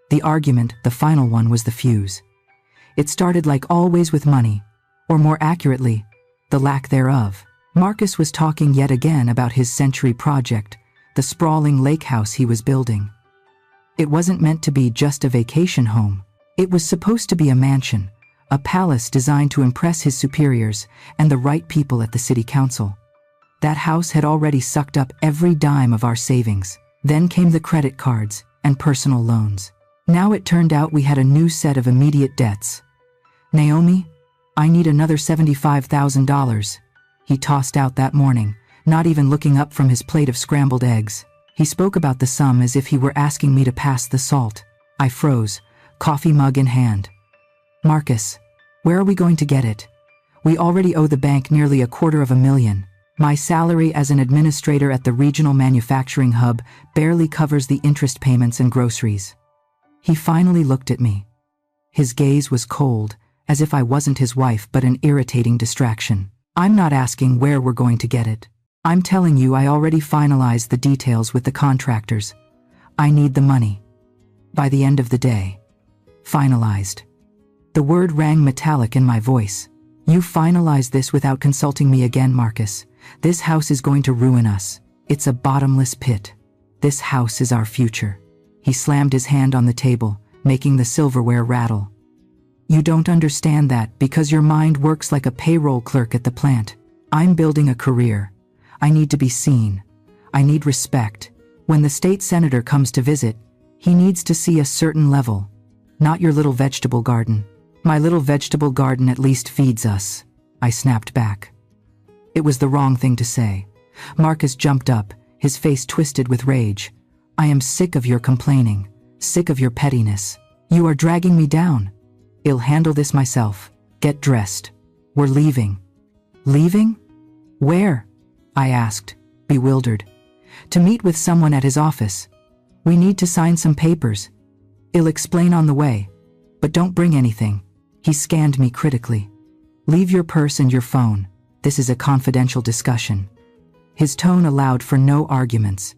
The argument, the final one, was the fuse. It started like always with money, or more accurately, the lack thereof. Marcus was talking yet again about his century project, the sprawling lake house he was building. It wasn't meant to be just a vacation home. It was supposed to be a mansion, a palace designed to impress his superiors and the right people at the city council. That house had already sucked up every dime of our savings. Then came the credit cards and personal loans. Now it turned out we had a new set of immediate debts. "Naomi, I need another $75,000. He tossed out that morning, not even looking up from his plate of scrambled eggs. He spoke about the sum as if he were asking me to pass the salt. I froze, coffee mug in hand. "Marcus, where are we going to get it? We already owe the bank nearly $250,000. My salary as an administrator at the regional manufacturing hub barely covers the interest payments and groceries." He finally looked at me. His gaze was cold, as if I wasn't his wife but an irritating distraction. "I'm not asking where we're going to get it. I'm telling you I already finalized the details with the contractors. I need the money. By the end of the day." Finalized. The word rang metallic in my voice. "You finalized this without consulting me again, Marcus. This house is going to ruin us. It's a bottomless pit. This house is our future." He slammed his hand on the table, making the silverware rattle. "You don't understand that because your mind works like a payroll clerk at the plant. I'm building a career. I need to be seen. I need respect. When the state senator comes to visit, he needs to see a certain level. Not your little vegetable garden." "My little vegetable garden at least feeds us," I snapped back. It was the wrong thing to say. Marcus jumped up, his face twisted with rage. "I am sick of your complaining, sick of your pettiness. You are dragging me down. I'll handle this myself. Get dressed. We're leaving." "Leaving? Where?" I asked, bewildered. "To meet with someone at his office. We need to sign some papers. I'll explain on the way, but don't bring anything." He scanned me critically. "Leave your purse and your phone. This is a confidential discussion." His tone allowed for no arguments.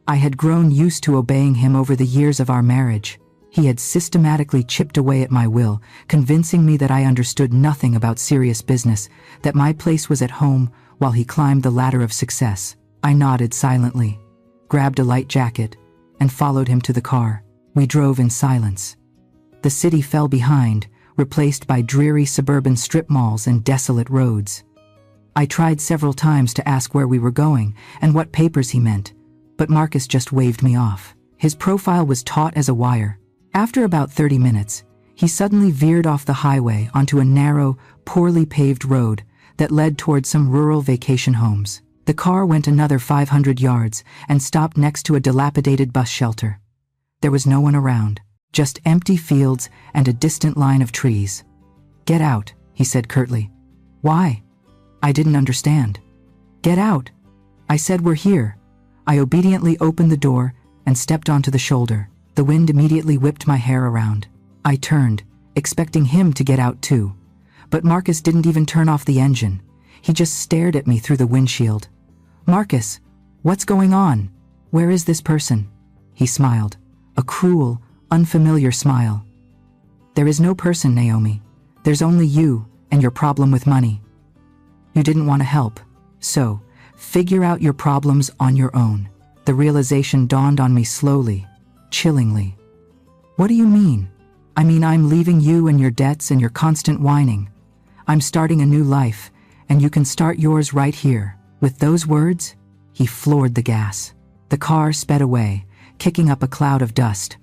I had grown used to obeying him over the years of our marriage. He had systematically chipped away at my will, convincing me that I understood nothing about serious business, that my place was at home while he climbed the ladder of success. I nodded silently, grabbed a light jacket, and followed him to the car. We drove in silence. The city fell behind, replaced by dreary suburban strip malls and desolate roads. I tried several times to ask where we were going and what papers he meant, but Marcus just waved me off. His profile was taut as a wire. After about 30 minutes, he suddenly veered off the highway onto a narrow, poorly paved road that led toward some rural vacation homes. The car went another 500 yards and stopped next to a dilapidated bus shelter. There was no one around, just empty fields and a distant line of trees. "Get out," he said curtly. "Why?" I didn't understand. "Get out." I said, "We're here." I obediently opened the door and stepped onto the shoulder. The wind immediately whipped my hair around. I turned, expecting him to get out too. But Marcus didn't even turn off the engine. He just stared at me through the windshield. "Marcus, what's going on? Where is this person?" He smiled, a cruel, unfamiliar smile. "There is no person, Naomi. There's only you and your problem with money. You didn't want to help, so figure out your problems on your own." The realization dawned on me slowly, chillingly. "What do you mean?" "I mean I'm leaving you and your debts and your constant whining. I'm starting a new life, and you can start yours right here." With those words, he floored the gas. The car sped away, kicking up a cloud of dust.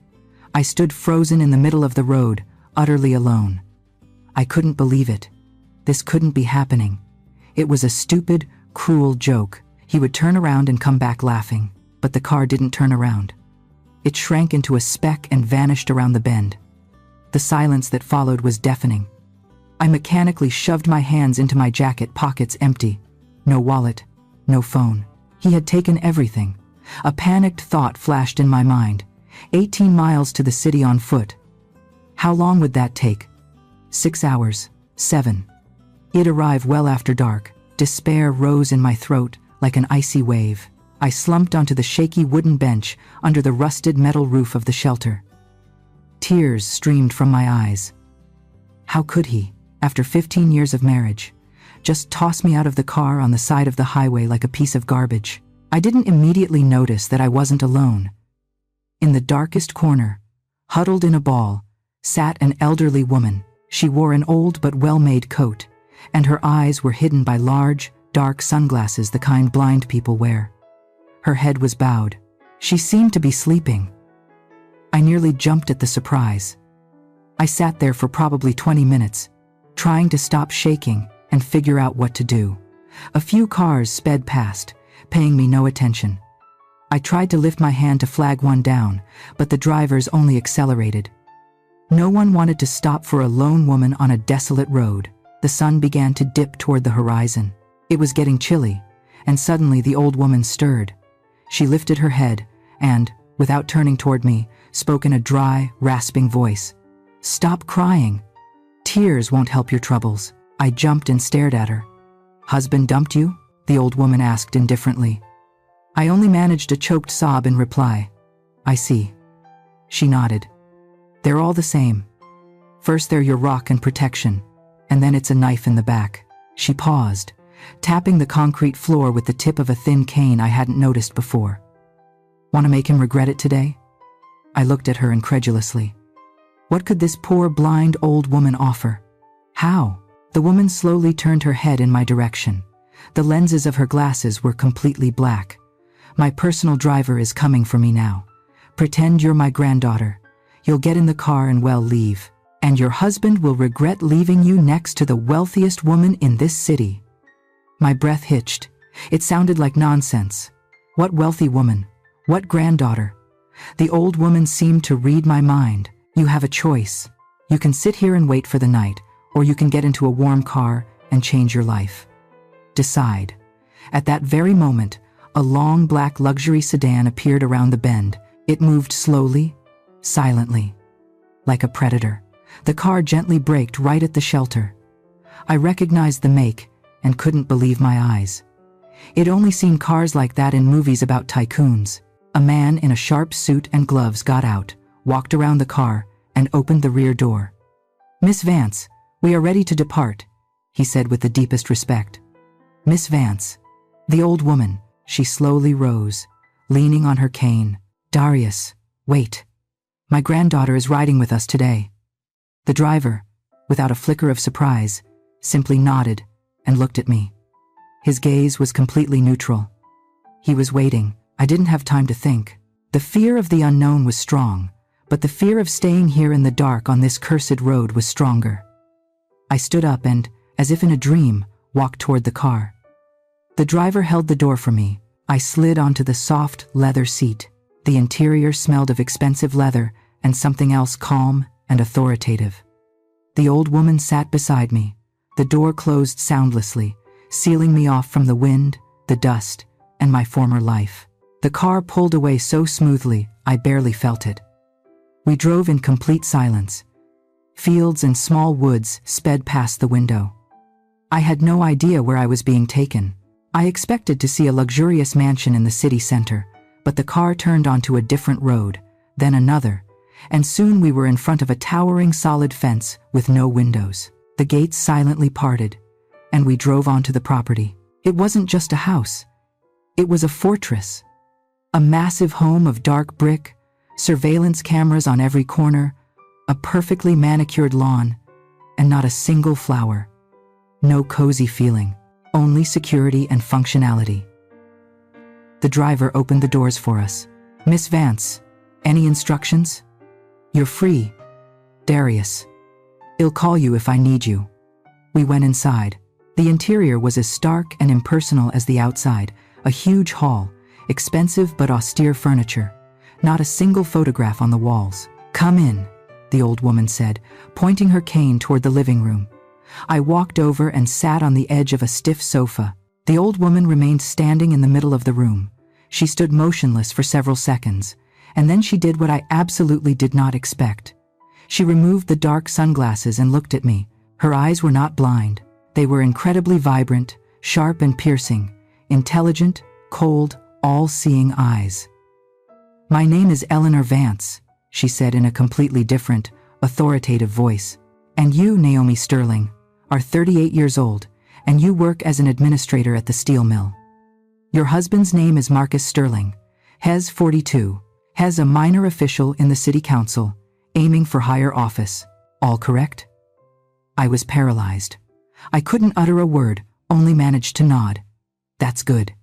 I stood frozen in the middle of the road, utterly alone. I couldn't believe it. This couldn't be happening. It was a stupid, cruel joke. He would turn around and come back laughing, but the car didn't turn around. It shrank into a speck and vanished around the bend. The silence that followed was deafening. I mechanically shoved my hands into my jacket pockets empty. No wallet, no phone. He had taken everything. A panicked thought flashed in my mind. 18 miles to the city on foot. How long would that take? 6 hours. 7. It'd arrive well after dark. Despair rose in my throat like an icy wave. I slumped onto the shaky wooden bench under the rusted metal roof of the shelter. Tears streamed from my eyes. How could he, after 15 years of marriage, just toss me out of the car on the side of the highway like a piece of garbage? I didn't immediately notice that I wasn't alone. In the darkest corner, huddled in a ball, sat an elderly woman. She wore an old but well-made coat, and her eyes were hidden by large, dark sunglasses, the kind blind people wear. Her head was bowed. She seemed to be sleeping. I nearly jumped at the surprise. I sat there for probably 20 minutes, trying to stop shaking and figure out what to do. A few cars sped past, paying me no attention. I tried to lift my hand to flag one down, but the drivers only accelerated. No one wanted to stop for a lone woman on a desolate road. The sun began to dip toward the horizon. It was getting chilly, and suddenly the old woman stirred. She lifted her head and, without turning toward me, spoke in a dry, rasping voice. "Stop crying. Tears won't help your troubles." I jumped and stared at her. "Husband dumped you?" the old woman asked indifferently. I only managed a choked sob in reply. "I see." She nodded. "They're all the same. First they're your rock and protection, and then it's a knife in the back." She paused, tapping the concrete floor with the tip of a thin cane I hadn't noticed before. "Want to make him regret it today?" I looked at her incredulously. What could this poor blind old woman offer? How? The woman slowly turned her head in my direction. The lenses of her glasses were completely black. "My personal driver is coming for me now. Pretend you're my granddaughter. You'll get in the car and leave. And your husband will regret leaving you next to the wealthiest woman in this city." My breath hitched. It sounded like nonsense. What wealthy woman? What granddaughter? The old woman seemed to read my mind. "You have a choice. You can sit here and wait for the night, or you can get into a warm car and change your life. Decide." At that very moment, a long black luxury sedan appeared around the bend. It moved slowly, silently, like a predator. The car gently braked right at the shelter. I recognized the make and couldn't believe my eyes. I'd only seen cars like that in movies about tycoons. A man in a sharp suit and gloves got out, walked around the car, and opened the rear door. "Miss Vance, we are ready to depart," he said with the deepest respect. "Miss Vance." The old woman, she slowly rose, leaning on her cane. "Darius, wait. My granddaughter is riding with us today." The driver, without a flicker of surprise, simply nodded and looked at me. His gaze was completely neutral. He was waiting. I didn't have time to think. The fear of the unknown was strong, but the fear of staying here in the dark on this cursed road was stronger. I stood up and, as if in a dream, walked toward the car. The driver held the door for me. I slid onto the soft leather seat. The interior smelled of expensive leather and something else calm and authoritative. The old woman sat beside me. The door closed soundlessly, sealing me off from the wind, the dust, and my former life. The car pulled away so smoothly, I barely felt it. We drove in complete silence. Fields and small woods sped past the window. I had no idea where I was being taken. I expected to see a luxurious mansion in the city center, but the car turned onto a different road, then another, and soon we were in front of a towering solid fence with no windows. The gates silently parted, and we drove onto the property. It wasn't just a house. It was a fortress. A massive home of dark brick, surveillance cameras on every corner, a perfectly manicured lawn, and not a single flower. No cozy feeling, only security and functionality. The driver opened the doors for us. "Miss Vance, any instructions?" "You're free, Darius. I'll call you if I need you." We went inside. The interior was as stark and impersonal as the outside, a huge hall, expensive but austere furniture, not a single photograph on the walls. "Come in," the old woman said, pointing her cane toward the living room. I walked over and sat on the edge of a stiff sofa. The old woman remained standing in the middle of the room. She stood motionless for several seconds, and then she did what I absolutely did not expect. She removed the dark sunglasses and looked at me. Her eyes were not blind. They were incredibly vibrant, sharp and piercing, intelligent, cold, all-seeing eyes. "My name is Eleanor Vance," she said in a completely different, authoritative voice. "And you, Naomi Sterling, are 38 years old, and you work as an administrator at the steel mill. Your husband's name is Marcus Sterling. Hes 42. Hes a minor official in the city council, aiming for higher office. All correct?" I was paralyzed. I couldn't utter a word, only managed to nod. "That's good."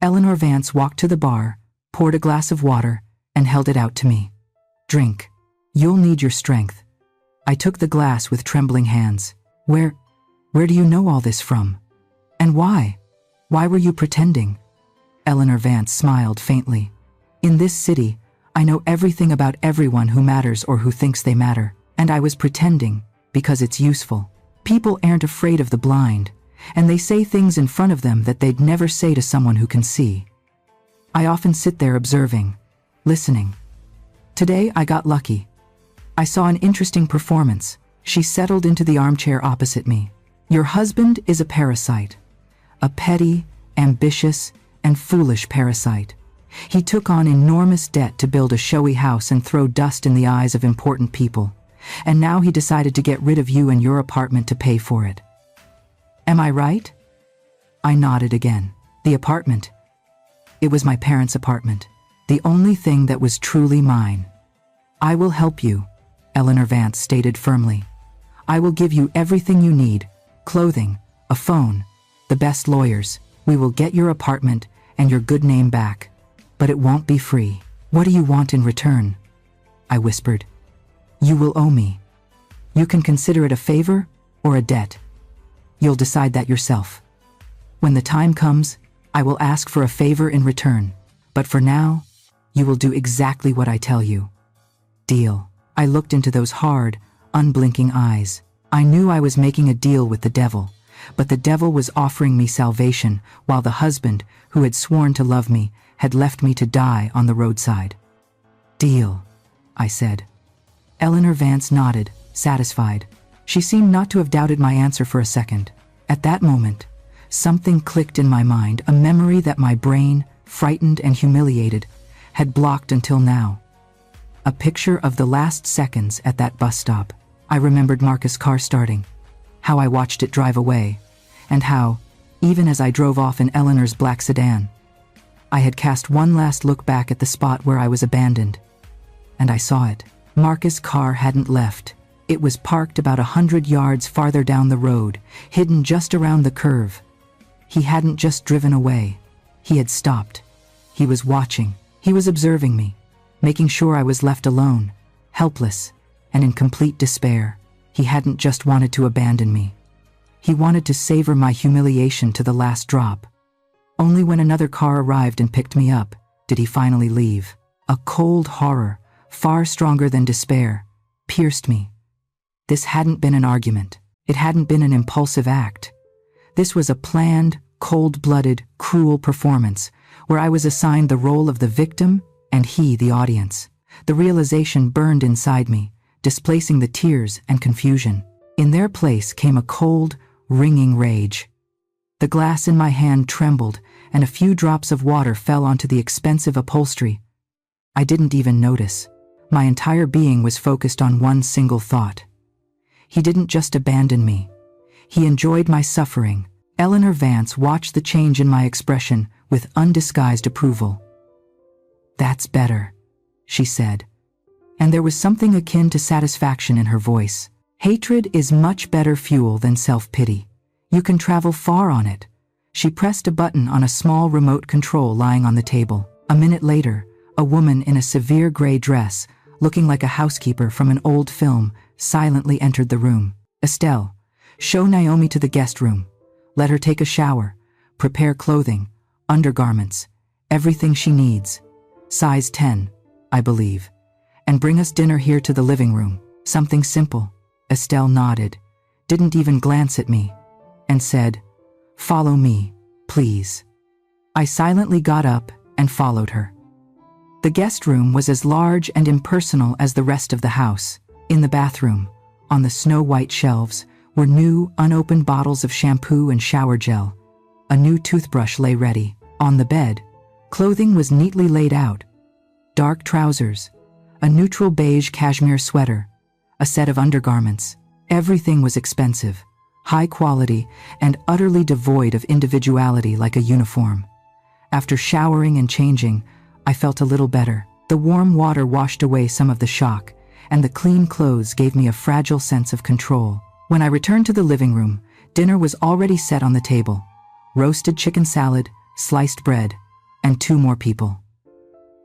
Eleanor Vance walked to the bar, poured a glass of water, and held it out to me. "Drink. You'll need your strength." I took the glass with trembling hands. Where do you know all this from? And why? Why were you pretending?" Eleanor Vance smiled faintly. "In this city, I know everything about everyone who matters or who thinks they matter, and I was pretending because it's useful. People aren't afraid of the blind, and they say things in front of them that they'd never say to someone who can see. I often sit there observing, listening. Today I got lucky. I saw an interesting performance." She settled into the armchair opposite me. "Your husband is a parasite. A petty, ambitious, and foolish parasite. He took on enormous debt to build a showy house and throw dust in the eyes of important people. And now he decided to get rid of you and your apartment to pay for it. Am I right?" I nodded again. "The apartment. It was my parents' apartment, the only thing that was truly mine." "I will help you," Eleanor Vance stated firmly. "I will give you everything you need, clothing, a phone, the best lawyers. We will get your apartment and your good name back. But it won't be free." "What do you want in return?" I whispered. "You will owe me. You can consider it a favor or a debt. You'll decide that yourself. When the time comes, I will ask for a favor in return. But for now, you will do exactly what I tell you." "Deal." I looked into those hard, unblinking eyes. I knew I was making a deal with the devil, but the devil was offering me salvation while the husband, who had sworn to love me, had left me to die on the roadside. "Deal," I said. Eleanor Vance nodded, satisfied. She seemed not to have doubted my answer for a second. At that moment, something clicked in my mind, a memory that my brain, frightened and humiliated, had blocked until now. A picture of the last seconds at that bus stop. I remembered Marcus' car starting, how I watched it drive away, and how, even as I drove off in Eleanor's black sedan, I had cast one last look back at the spot where I was abandoned. And I saw it. Marcus' car hadn't left. It was parked about 100 yards farther down the road, hidden just around the curve. He hadn't just driven away. He had stopped. He was watching. He was observing me, making sure I was left alone, helpless, and in complete despair. He hadn't just wanted to abandon me. He wanted to savor my humiliation to the last drop. Only when another car arrived and picked me up did he finally leave. A cold horror, far stronger than despair, pierced me. This hadn't been an argument. It hadn't been an impulsive act. This was a planned, cold-blooded, cruel performance where I was assigned the role of the victim and he the audience. The realization burned inside me, displacing the tears and confusion. In their place came a cold, ringing rage. The glass in my hand trembled, and a few drops of water fell onto the expensive upholstery. I didn't even notice. My entire being was focused on one single thought. He didn't just abandon me. He enjoyed my suffering. Eleanor Vance watched the change in my expression with undisguised approval. "That's better," she said, and there was something akin to satisfaction in her voice. "Hatred is much better fuel than self-pity. You can travel far on it." She pressed a button on a small remote control lying on the table. A minute later, a woman in a severe gray dress, looking like a housekeeper from an old film, silently entered the room. "Estelle, show Naomi to the guest room. Let her take a shower, prepare clothing, undergarments, everything she needs. Size 10, I believe. And bring us dinner here to the living room. Something simple." Estelle nodded, didn't even glance at me, and said, "Follow me, please." I silently got up and followed her. The guest room was as large and impersonal as the rest of the house. In the bathroom, on the snow-white shelves, were new, unopened bottles of shampoo and shower gel. A new toothbrush lay ready. On the bed, clothing was neatly laid out. Dark trousers, A neutral beige cashmere sweater, a set of undergarments. Everything was expensive, high quality, and utterly devoid of individuality like a uniform. After showering and changing, I felt a little better. The warm water washed away some of the shock, and the clean clothes gave me a fragile sense of control. When I returned to the living room, dinner was already set on the table. Roasted chicken salad, sliced bread, and 2 more people.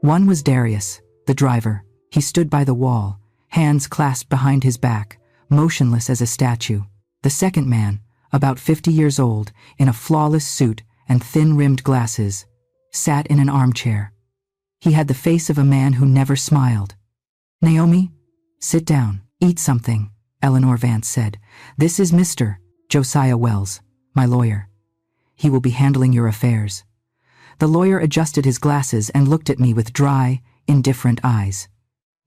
One was Darius, the driver. He stood by the wall, hands clasped behind his back, motionless as a statue. The second man, about 50 years old, in a flawless suit and thin-rimmed glasses, sat in an armchair. He had the face of a man who never smiled. "Naomi, sit down, eat something," Eleanor Vance said. "This is Mr. Josiah Wells, my lawyer. He will be handling your affairs." The lawyer adjusted his glasses and looked at me with dry, indifferent eyes.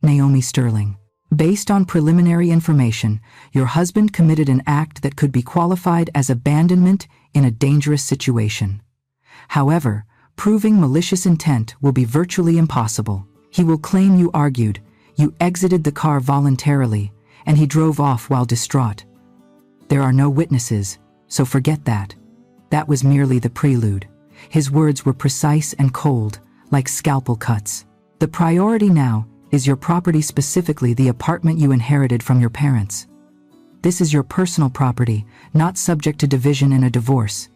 "Naomi Sterling, based on preliminary information, your husband committed an act that could be qualified as abandonment in a dangerous situation. However, proving malicious intent will be virtually impossible. He will claim you argued, you exited the car voluntarily, and he drove off while distraught. There are no witnesses, so forget that. That was merely the prelude." His words were precise and cold, like scalpel cuts. "The priority now is your property, specifically the apartment you inherited from your parents. This is your personal property, not subject to division in a divorce.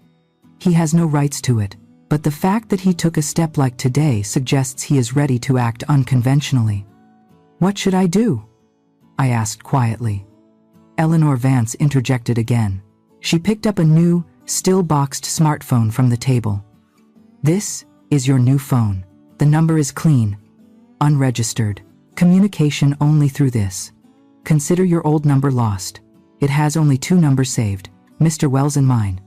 He has no rights to it, but the fact that he took a step like today suggests he is ready to act unconventionally." "What should I do?" I asked quietly. Eleanor Vance interjected again. She picked up a new, still-boxed smartphone from the table. "This is your new phone. The number is clean, unregistered. Communication only through this. Consider your old number lost. It has only 2 numbers saved, Mr. Wells and mine.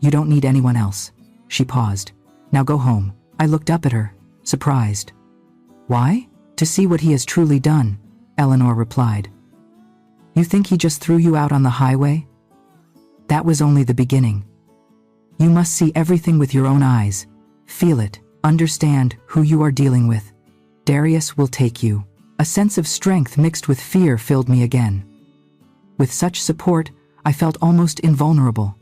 You don't need anyone else." She paused. "Now go home." I looked up at her, surprised. "Why?" "To see what he has truly done," Eleanor replied. "You think he just threw you out on the highway? That was only the beginning. You must see everything with your own eyes. Feel it, understand who you are dealing with. Darius will take you." A sense of strength mixed with fear filled me again. With such support, I felt almost invulnerable.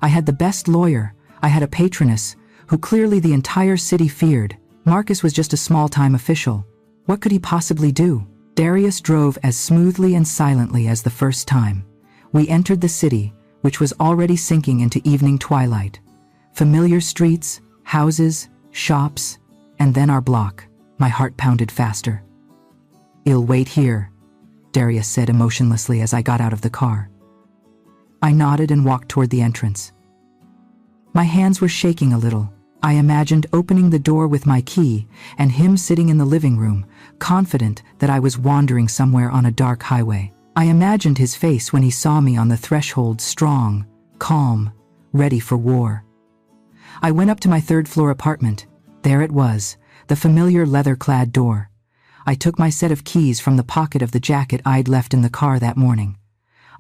I had the best lawyer, I had a patroness, who clearly the entire city feared. Marcus was just a small-time official. What could he possibly do? Darius drove as smoothly and silently as the first time. We entered the city, which was already sinking into evening twilight. Familiar streets, houses, shops, and then our block. My heart pounded faster. "I'll wait here," Darius said emotionlessly as I got out of the car. I nodded and walked toward the entrance. My hands were shaking a little. I imagined opening the door with my key and him sitting in the living room, confident that I was wandering somewhere on a dark highway. I imagined his face when he saw me on the threshold, strong, calm, ready for war. I went up to my 3rd-floor apartment. There it was, the familiar leather-clad door. I took my set of keys from the pocket of the jacket I'd left in the car that morning.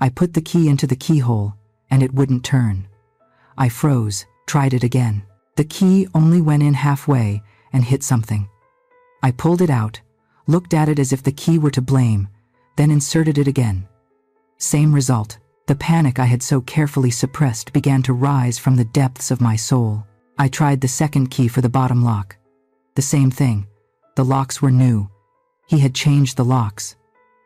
I put the key into the keyhole, and it wouldn't turn. I froze, tried it again. The key only went in halfway and hit something. I pulled it out, looked at it as if the key were to blame, then inserted it again. Same result. The panic I had so carefully suppressed began to rise from the depths of my soul. I tried the second key for the bottom lock. The same thing. The locks were new. He had changed the locks.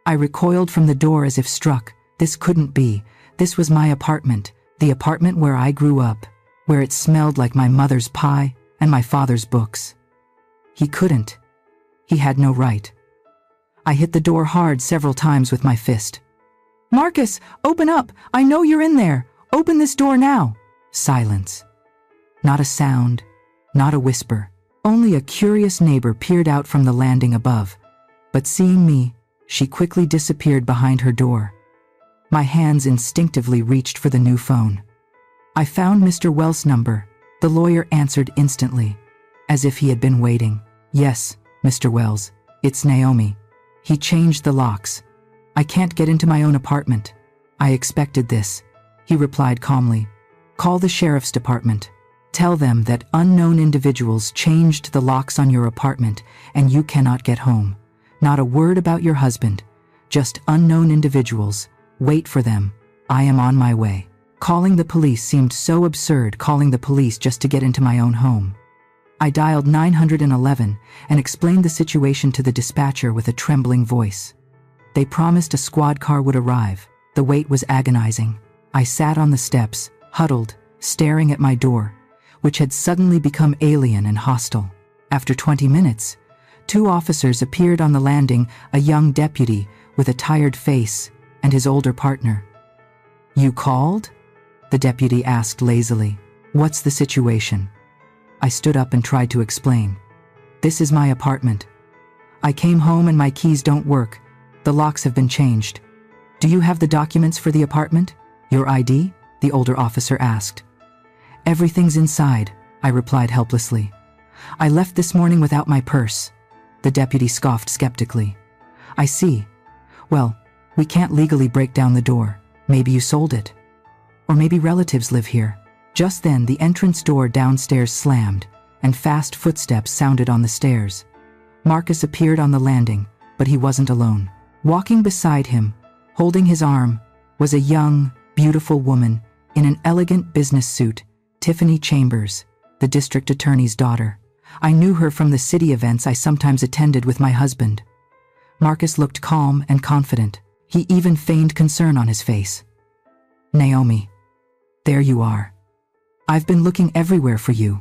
I recoiled from the door as if struck. This couldn't be. This was my apartment, the apartment where I grew up, where it smelled like my mother's pie and my father's books. He couldn't. He had no right. I hit the door hard several times with my fist. "Marcus, open up! I know you're in there! Open this door now!" Silence. Not a sound, not a whisper. Only a curious neighbor peered out from the landing above. But seeing me, she quickly disappeared behind her door. My hands instinctively reached for the new phone. I found Mr. Wells' number. The lawyer answered instantly, as if he had been waiting. "Yes, Mr. Wells, it's Naomi. He changed the locks. I can't get into my own apartment." "I expected this," he replied calmly. "Call the sheriff's department. Tell them that unknown individuals changed the locks on your apartment and you cannot get home. Not a word about your husband. Just unknown individuals. Wait for them. I am on my way. Calling the police seemed so absurd, calling the police just to get into my own home. I dialed 911 and explained the situation to the dispatcher with a trembling voice. They promised a squad car would arrive. The wait was agonizing. I sat on the steps, huddled, staring at my door, which had suddenly become alien and hostile. After 20 minutes, 2 officers appeared on the landing, a young deputy with a tired face and his older partner. "You called?" the deputy asked lazily. "What's the situation?" I stood up and tried to explain. "This is my apartment. I came home and my keys don't work. The locks have been changed. Do you have the documents for the apartment? Your ID?" the older officer asked. "Everything's inside," I replied helplessly. "I left this morning without my purse." The deputy scoffed skeptically. "I see. Well, we can't legally break down the door. Maybe you sold it. Or maybe relatives live here." Just then, the entrance door downstairs slammed, and fast footsteps sounded on the stairs. Marcus appeared on the landing, but he wasn't alone. Walking beside him, holding his arm, was a young, beautiful woman in an elegant business suit, Tiffany Chambers, the district attorney's daughter. I knew her from the city events I sometimes attended with my husband. Marcus looked calm and confident. He even feigned concern on his face. "Naomi, there you are. I've been looking everywhere for you.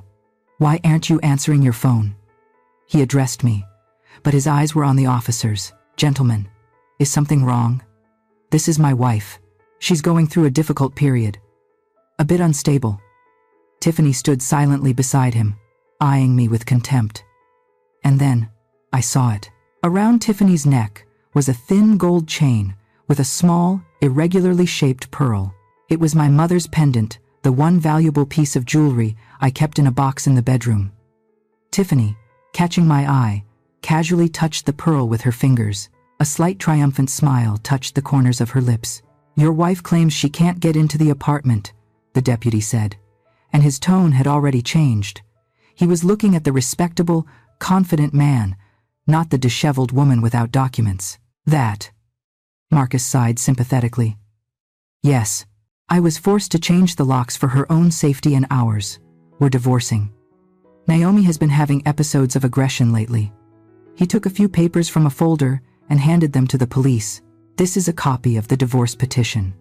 Why aren't you answering your phone?" He addressed me, but his eyes were on the officers. "Gentlemen, is something wrong? This is my wife. She's going through a difficult period. A bit unstable." Tiffany stood silently beside him, eyeing me with contempt. And then, I saw it. Around Tiffany's neck was a thin gold chain with a small, irregularly shaped pearl. It was my mother's pendant, the one valuable piece of jewelry I kept in a box in the bedroom. Tiffany, catching my eye, casually touched the pearl with her fingers. A slight triumphant smile touched the corners of her lips. "Your wife claims she can't get into the apartment," the deputy said, and his tone had already changed. He was looking at the respectable, confident man, not the disheveled woman without documents. "That," Marcus sighed sympathetically. "Yes, I was forced to change the locks for her own safety and ours. We're divorcing. Naomi has been having episodes of aggression lately." He took a few papers from a folder and handed them to the police. "This is a copy of the divorce petition.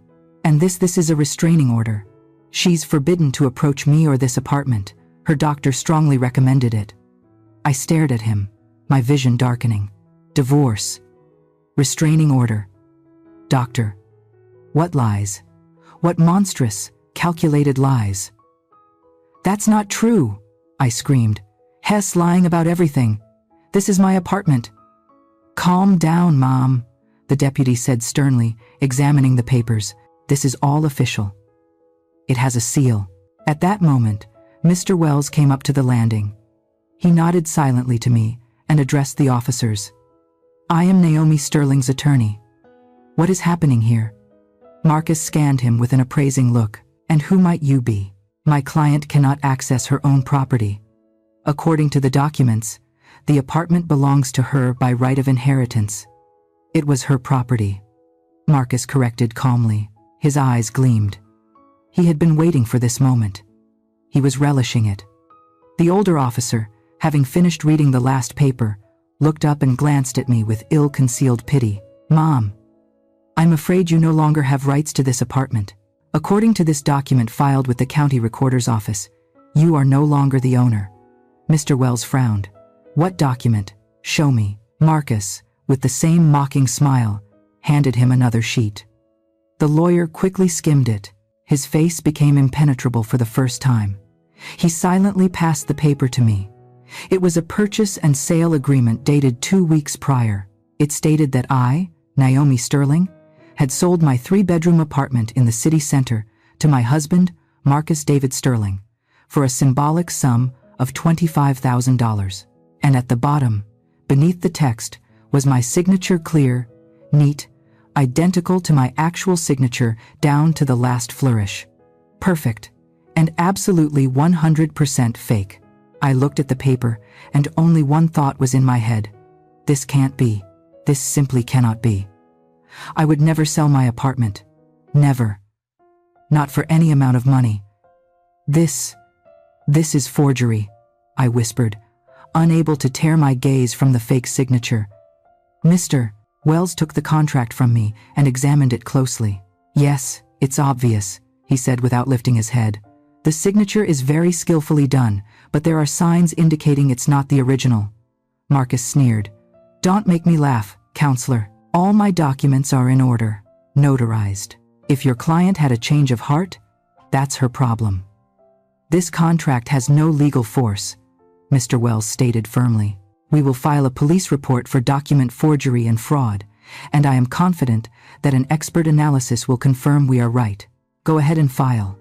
And this is a restraining order. She's forbidden to approach me or this apartment. Her doctor strongly recommended it." I stared at him, my vision darkening. Divorce. Restraining order. Doctor. What lies? What monstrous, calculated lies? "That's not true," I screamed. "Hess lying about everything. This is my apartment." "Calm down, Mom," the deputy said sternly, examining the papers. "This is all official. It has a seal." At that moment, Mr. Wells came up to the landing. He nodded silently to me and addressed the officers. "I am Naomi Sterling's attorney. What is happening here?" Marcus scanned him with an appraising look. "And who might you be?" "My client cannot access her own property. According to the documents, the apartment belongs to her by right of inheritance." "It was her property," Marcus corrected calmly. His eyes gleamed. He had been waiting for this moment. He was relishing it. The older officer, having finished reading the last paper, looked up and glanced at me with ill-concealed pity. "Mom, I'm afraid you no longer have rights to this apartment. According to this document filed with the county recorder's office, you are no longer the owner." Mr. Wells frowned. "What document? Show me." Marcus, with the same mocking smile, handed him another sheet. The lawyer quickly skimmed it. His face became impenetrable for the first time. He silently passed the paper to me. It was a purchase and sale agreement dated 2 weeks prior. It stated that I, Naomi Sterling, had sold my 3-bedroom apartment in the city center to my husband, Marcus David Sterling, for a symbolic sum of $25,000. And at the bottom, beneath the text, was my signature, clear, neat, identical to my actual signature down to the last flourish. Perfect, and absolutely 100% fake. I looked at the paper, and only one thought was in my head. This can't be. This simply cannot be. I would never sell my apartment. Never. Not for any amount of money. This is forgery, I whispered, unable to tear my gaze from the fake signature. Mr. Wells took the contract from me and examined it closely. Yes, it's obvious, he said without lifting his head. The signature is very skillfully done, but there are signs indicating it's not the original. Marcus sneered. Don't make me laugh, counselor. All my documents are in order, notarized. If your client had a change of heart, that's her problem. This contract has no legal force, Mr. Wells stated firmly. We will file a police report for document forgery and fraud, and I am confident that an expert analysis will confirm we are right. Go ahead and file.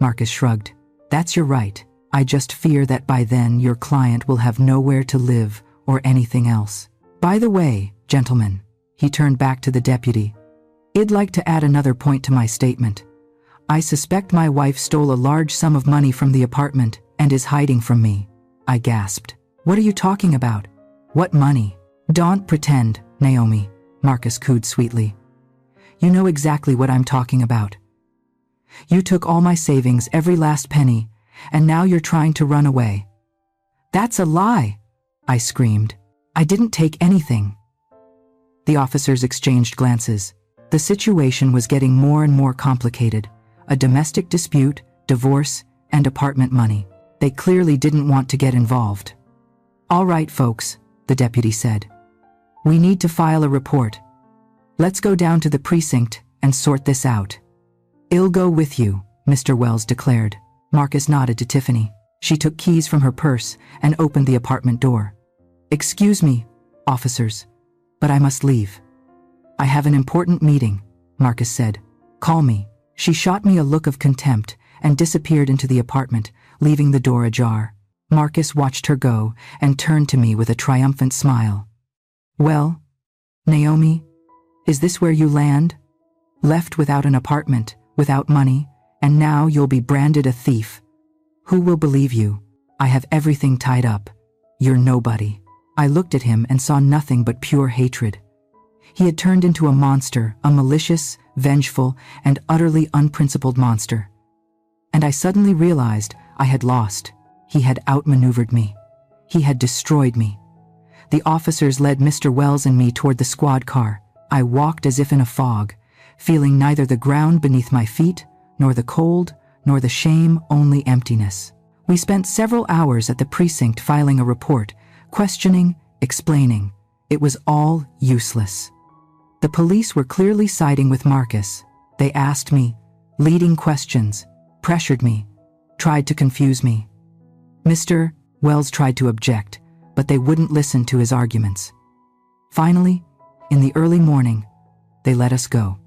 Marcus shrugged. That's your right. I just fear that by then your client will have nowhere to live or anything else. By the way, gentlemen, he turned back to the deputy. I'd like to add another point to my statement. I suspect my wife stole a large sum of money from the apartment and is hiding from me. I gasped. What are you talking about? What money? Don't pretend, Naomi, Marcus cooed sweetly. You know exactly what I'm talking about. You took all my savings, every last penny, and now you're trying to run away. That's a lie, I screamed. I didn't take anything. The officers exchanged glances. The situation was getting more and more complicated. A domestic dispute, divorce, and apartment money. They clearly didn't want to get involved. All right, folks, the deputy said. We need to file a report. Let's go down to the precinct and sort this out. I'll go with you, Mr. Wells declared. Marcus nodded to Tiffany. She took keys from her purse and opened the apartment door. Excuse me, officers, but I must leave. I have an important meeting, Marcus said. Call me. She shot me a look of contempt and disappeared into the apartment, leaving the door ajar. Marcus watched her go and turned to me with a triumphant smile. Well, Naomi, is this where you land? Left without an apartment, without money, and now you'll be branded a thief. Who will believe you? I have everything tied up. You're nobody. I looked at him and saw nothing but pure hatred. He had turned into a monster, a malicious, vengeful, and utterly unprincipled monster. And I suddenly realized I had lost. He had outmaneuvered me. He had destroyed me. The officers led Mr. Wells and me toward the squad car. I walked as if in a fog, feeling neither the ground beneath my feet, nor the cold, nor the shame, only emptiness. We spent several hours at the precinct filing a report, questioning, explaining. It was all useless. The police were clearly siding with Marcus. They asked me leading questions, pressured me, tried to confuse me. Mr. Wells tried to object, but they wouldn't listen to his arguments. Finally, in the early morning, they let us go.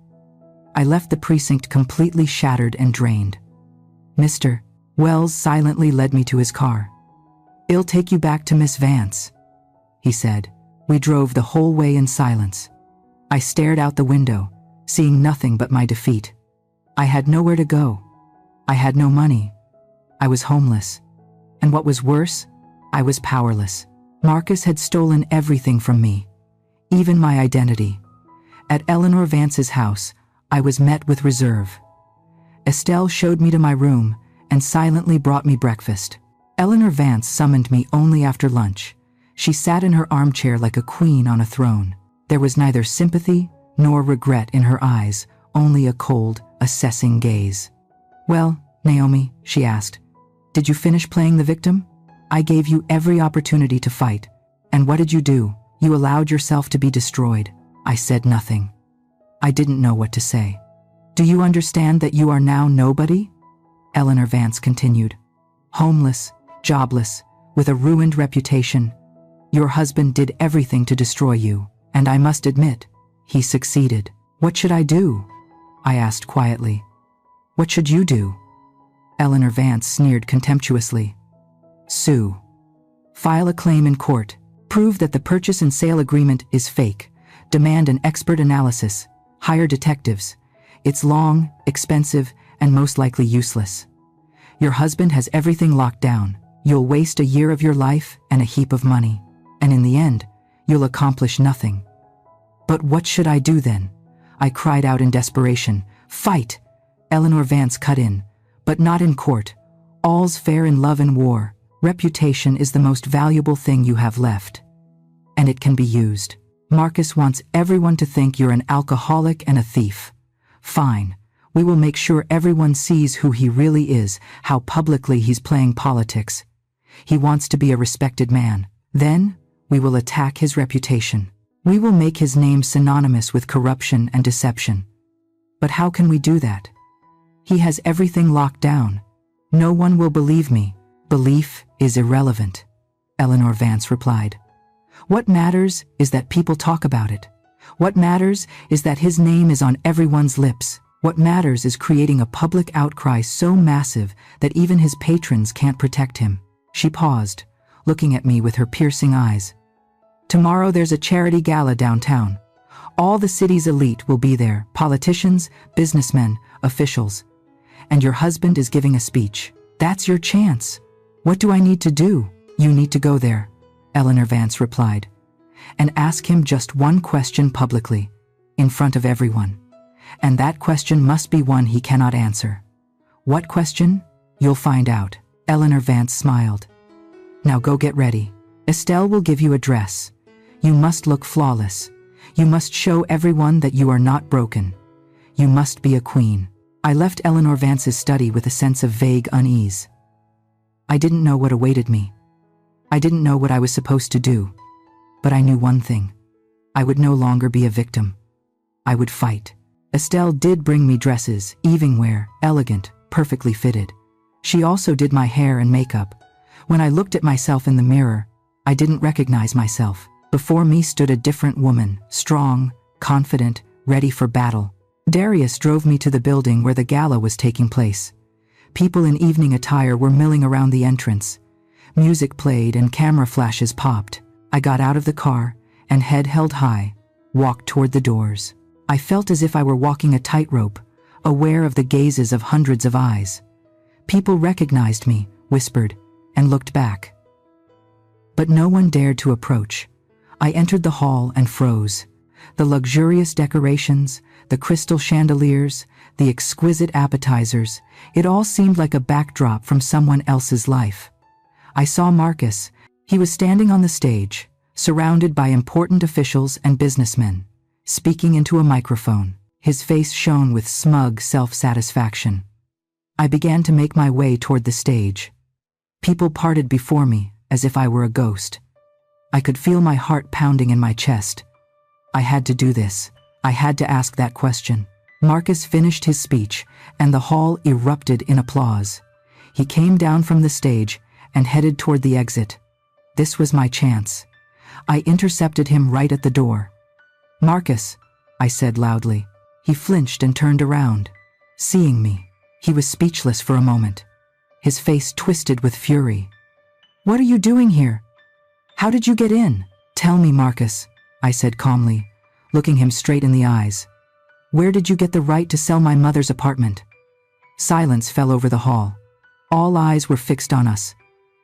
I left the precinct completely shattered and drained. Mr. Wells silently led me to his car. I'll take you back to Miss Vance, he said. We drove the whole way in silence. I stared out the window, seeing nothing but my defeat. I had nowhere to go. I had no money. I was homeless. And what was worse, I was powerless. Marcus had stolen everything from me, even my identity. At Eleanor Vance's house, I was met with reserve. Estelle showed me to my room and silently brought me breakfast. Eleanor Vance summoned me only after lunch. She sat in her armchair like a queen on a throne. There was neither sympathy nor regret in her eyes, only a cold, assessing gaze. Well, Naomi, she asked, did you finish playing the victim? I gave you every opportunity to fight. And what did you do? You allowed yourself to be destroyed. I said nothing. I didn't know what to say. Do you understand that you are now nobody? Eleanor Vance continued. Homeless, jobless, with a ruined reputation. Your husband did everything to destroy you, and I must admit, he succeeded. What should I do? I asked quietly. What should you do? Eleanor Vance sneered contemptuously. Sue. File a claim in court. Prove that the purchase and sale agreement is fake. Demand an expert analysis. Hire detectives. It's long, expensive, and most likely useless. Your husband has everything locked down. You'll waste a year of your life and a heap of money. And in the end, you'll accomplish nothing. But what should I do then? I cried out in desperation. Fight! Eleanor Vance cut in. But not in court. All's fair in love and war. Reputation is the most valuable thing you have left. And it can be used. Marcus wants everyone to think you're an alcoholic and a thief. Fine. We will make sure everyone sees who he really is, how publicly he's playing politics. He wants to be a respected man. Then, we will attack his reputation. We will make his name synonymous with corruption and deception. But how can we do that? He has everything locked down. No one will believe me. Belief is irrelevant, Eleanor Vance replied. What matters is that people talk about it. What matters is that his name is on everyone's lips. What matters is creating a public outcry so massive that even his patrons can't protect him. She paused, looking at me with her piercing eyes. Tomorrow there's a charity gala downtown. All the city's elite will be there, politicians, businessmen, officials. And your husband is giving a speech. That's your chance. What do I need to do? You need to go there, Eleanor Vance replied, and ask him just one question publicly, in front of everyone. And that question must be one he cannot answer. What question? You'll find out. Eleanor Vance smiled. Now go get ready. Estelle will give you a dress. You must look flawless. You must show everyone that you are not broken. You must be a queen. I left Eleanor Vance's study with a sense of vague unease. I didn't know what awaited me. I didn't know what I was supposed to do. But I knew one thing. I would no longer be a victim. I would fight. Estelle did bring me dresses, evening wear, elegant, perfectly fitted. She also did my hair and makeup. When I looked at myself in the mirror, I didn't recognize myself. Before me stood a different woman, strong, confident, ready for battle. Darius drove me to the building where the gala was taking place. People in evening attire were milling around the entrance. Music played and camera flashes popped. I got out of the car and, head held high, walked toward the doors. I felt as if I were walking a tightrope, aware of the gazes of hundreds of eyes. People recognized me, whispered, and looked back. But no one dared to approach. I entered the hall and froze. The luxurious decorations, the crystal chandeliers, the exquisite appetizers, it all seemed like a backdrop from someone else's life. I saw Marcus. He was standing on the stage, surrounded by important officials and businessmen, speaking into a microphone. His face shone with smug self-satisfaction. I began to make my way toward the stage. People parted before me, as if I were a ghost. I could feel my heart pounding in my chest. I had to do this. I had to ask that question. Marcus finished his speech, and the hall erupted in applause. He came down from the stage and headed toward the exit. This was my chance. I intercepted him right at the door. "Marcus," I said loudly. He flinched and turned around. Seeing me, he was speechless for a moment. His face twisted with fury. "What are you doing here? How did you get in?" "Tell me, Marcus," I said calmly, looking him straight in the eyes. "Where did you get the right to sell my mother's apartment?" Silence fell over the hall. All eyes were fixed on us.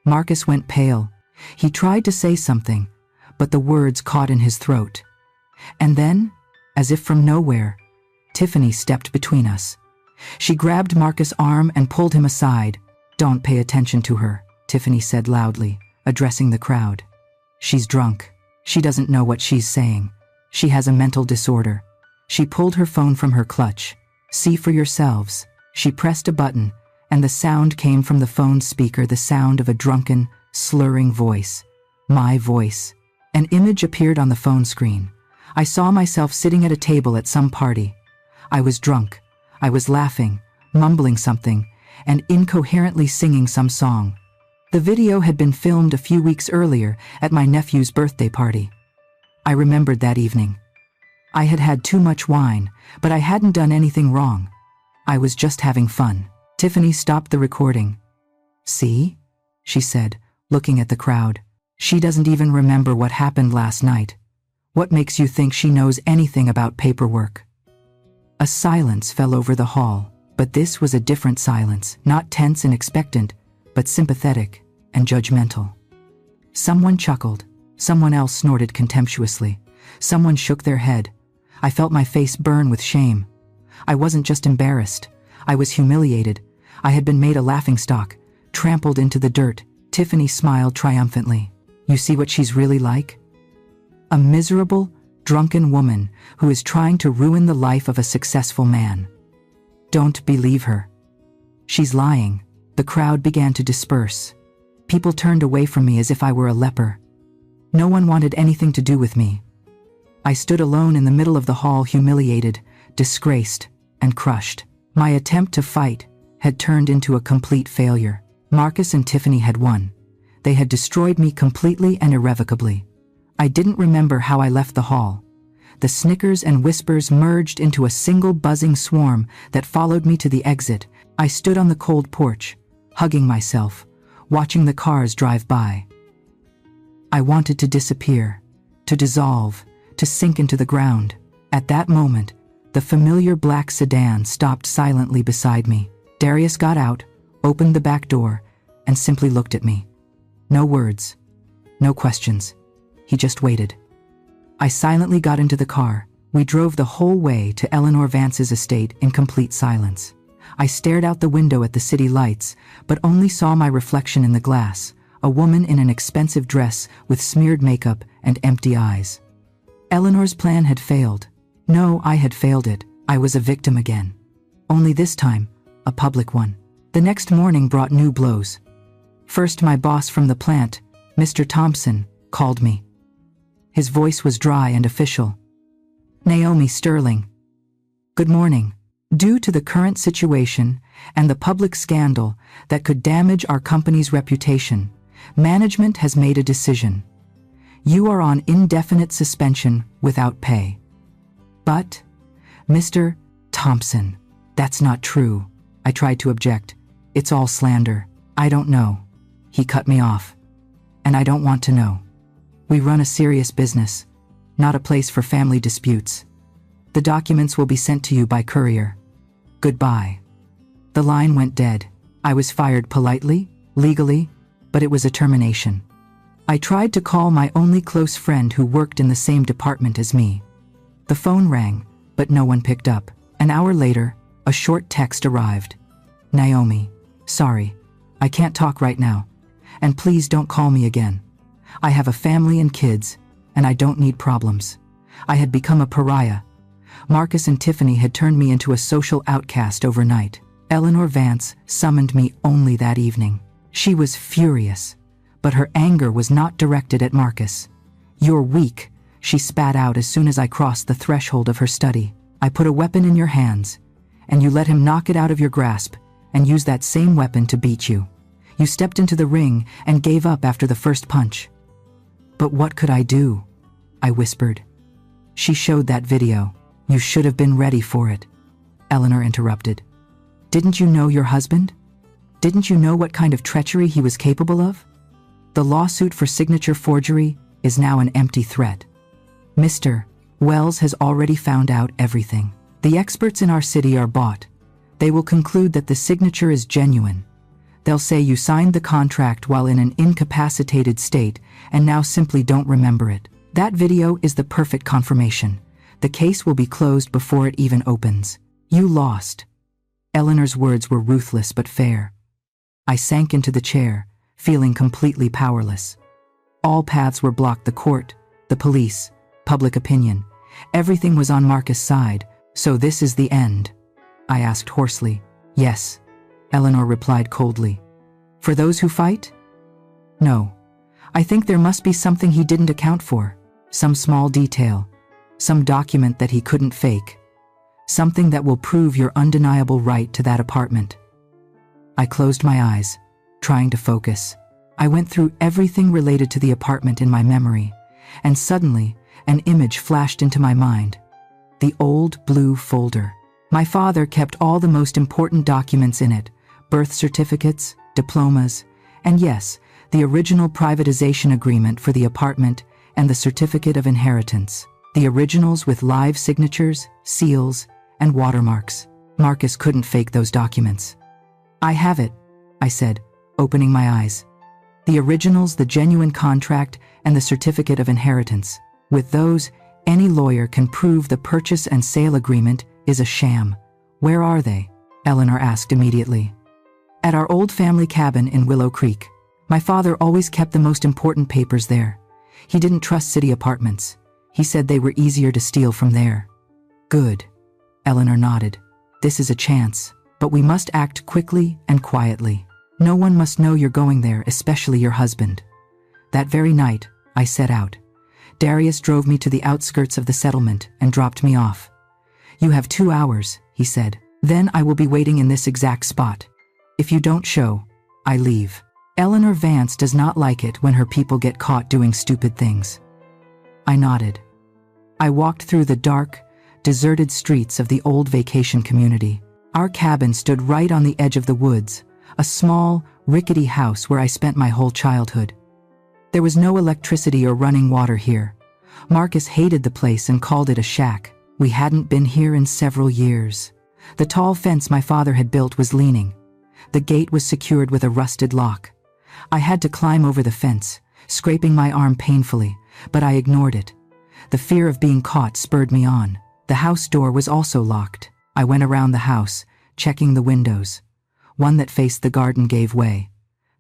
Marcus went pale. He tried to say something, but the words caught in his throat. And then, as if from nowhere, Tiffany stepped between us. She grabbed Marcus' arm and pulled him aside. "Don't pay attention to her," Tiffany said loudly, addressing the crowd. "She's drunk. She doesn't know what she's saying. She has a mental disorder." She pulled her phone from her clutch. "See for yourselves." She pressed a button, and the sound came from the phone speaker, the sound of a drunken, slurring voice. My voice. An image appeared on the phone screen. I saw myself sitting at a table at some party. I was drunk. I was laughing, mumbling something, and incoherently singing some song. The video had been filmed a few weeks earlier at my nephew's birthday party. I remembered that evening. I had had too much wine, but I hadn't done anything wrong. I was just having fun. Tiffany stopped the recording. "See?" she said, looking at the crowd. "She doesn't even remember what happened last night. What makes you think she knows anything about paperwork?" A silence fell over the hall, but this was a different silence, not tense and expectant, but sympathetic and judgmental. Someone chuckled. Someone else snorted contemptuously. Someone shook their head. I felt my face burn with shame. I wasn't just embarrassed. I was humiliated. I had been made a laughingstock, trampled into the dirt. Tiffany smiled triumphantly. You see what she's really like? A miserable, drunken woman who is trying to ruin the life of a successful man. Don't believe her. She's lying. The crowd began to disperse. People turned away from me as if I were a leper. No one wanted anything to do with me. I stood alone in the middle of the hall, humiliated, disgraced, and crushed. My attempt to fight had turned into a complete failure. Marcus and Tiffany had won. They had destroyed me completely and irrevocably. I didn't remember how I left the hall. The snickers and whispers merged into a single buzzing swarm that followed me to the exit. I stood on the cold porch, hugging myself, watching the cars drive by. I wanted to disappear, to dissolve, to sink into the ground. At that moment, the familiar black sedan stopped silently beside me. Darius got out, opened the back door, and simply looked at me. No words, no questions. He just waited. I silently got into the car. We drove the whole way to Eleanor Vance's estate in complete silence. I stared out the window at the city lights, but only saw my reflection in the glass, a woman in an expensive dress with smeared makeup and empty eyes. Eleanor's plan had failed. No, I had failed it. I was a victim again. Only this time, a public one. The next morning brought new blows. First, my boss from the plant, Mr. Thompson, called me. His voice was dry and official. Naomi Sterling. Good morning. Due to the current situation and the public scandal that could damage our company's reputation, management has made a decision. You are on indefinite suspension without pay. But, Mr. Thompson, that's not true. I tried to object. It's all slander. I don't know. He cut me off. And I don't want to know. We run a serious business, not a place for family disputes. The documents will be sent to you by courier. Goodbye. The line went dead. I was fired politely, legally, but it was a termination. I tried to call my only close friend who worked in the same department as me. The phone rang, but no one picked up. An hour later, a short text arrived. Naomi, sorry, I can't talk right now, and please don't call me again. I have a family and kids, and I don't need problems. I had become a pariah. Marcus and Tiffany had turned me into a social outcast overnight. Eleanor Vance summoned me only that evening. She was furious, but her anger was not directed at Marcus. You're weak, she spat out as soon as I crossed the threshold of her study. I put a weapon in your hands, and you let him knock it out of your grasp and use that same weapon to beat you. You stepped into the ring and gave up after the first punch. But what could I do? I whispered. She showed that video. You should have been ready for it. Eleanor interrupted. Didn't you know your husband? Didn't you know what kind of treachery he was capable of? The lawsuit for signature forgery is now an empty threat. Mr. Wells has already found out everything. The experts in our city are bought. They will conclude that the signature is genuine. They'll say you signed the contract while in an incapacitated state and now simply don't remember it. That video is the perfect confirmation. The case will be closed before it even opens. You lost. Eleanor's words were ruthless but fair. I sank into the chair, feeling completely powerless. All paths were blocked: the court, the police, public opinion. Everything was on Marcus' side. So this is the end? I asked hoarsely. Yes, Eleanor replied coldly. For those who fight? No. I think there must be something he didn't account for. Some small detail. Some document that he couldn't fake. Something that will prove your undeniable right to that apartment. I closed my eyes, trying to focus. I went through everything related to the apartment in my memory, and suddenly, an image flashed into my mind. The old blue folder. My father kept all the most important documents in it: birth certificates, diplomas, and yes, the original privatization agreement for the apartment and the certificate of inheritance. The originals with live signatures, seals, and watermarks. Marcus couldn't fake those documents. I have it, I said, opening my eyes. The originals, the genuine contract, and the certificate of inheritance. With those, Any lawyer can prove the purchase and sale agreement is a sham. Where are they? Eleanor asked immediately. At our old family cabin in Willow Creek. My father always kept the most important papers there. He didn't trust city apartments. He said they were easier to steal from there. Good. Eleanor nodded. This is a chance, but we must act quickly and quietly. No one must know you're going there, especially your husband. That very night, I set out. Darius drove me to the outskirts of the settlement and dropped me off. You have 2 hours, he said. Then I will be waiting in this exact spot. If you don't show, I leave. Eleanor Vance does not like it when her people get caught doing stupid things. I nodded. I walked through the dark, deserted streets of the old vacation community. Our cabin stood right on the edge of the woods, a small, rickety house where I spent my whole childhood. There was no electricity or running water here. Marcus hated the place and called it a shack. We hadn't been here in several years. The tall fence my father had built was leaning. The gate was secured with a rusted lock. I had to climb over the fence, scraping my arm painfully, but I ignored it. The fear of being caught spurred me on. The house door was also locked. I went around the house, checking the windows. One that faced the garden gave way.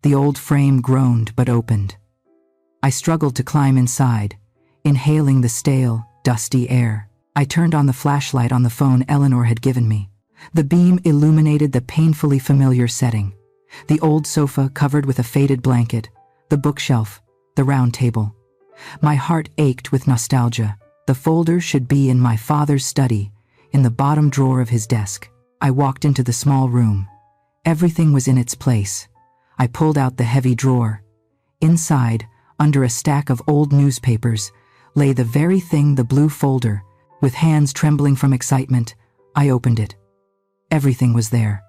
The old frame groaned but opened. I struggled to climb inside, inhaling the stale, dusty air. I turned on the flashlight on the phone Eleanor had given me. The beam illuminated the painfully familiar setting. The old sofa covered with a faded blanket, the bookshelf, the round table. My heart ached with nostalgia. The folder should be in my father's study, in the bottom drawer of his desk. I walked into the small room. Everything was in its place. I pulled out the heavy drawer. Inside, under a stack of old newspapers, lay the very thing, the blue folder. With hands trembling from excitement, I opened it. Everything was there.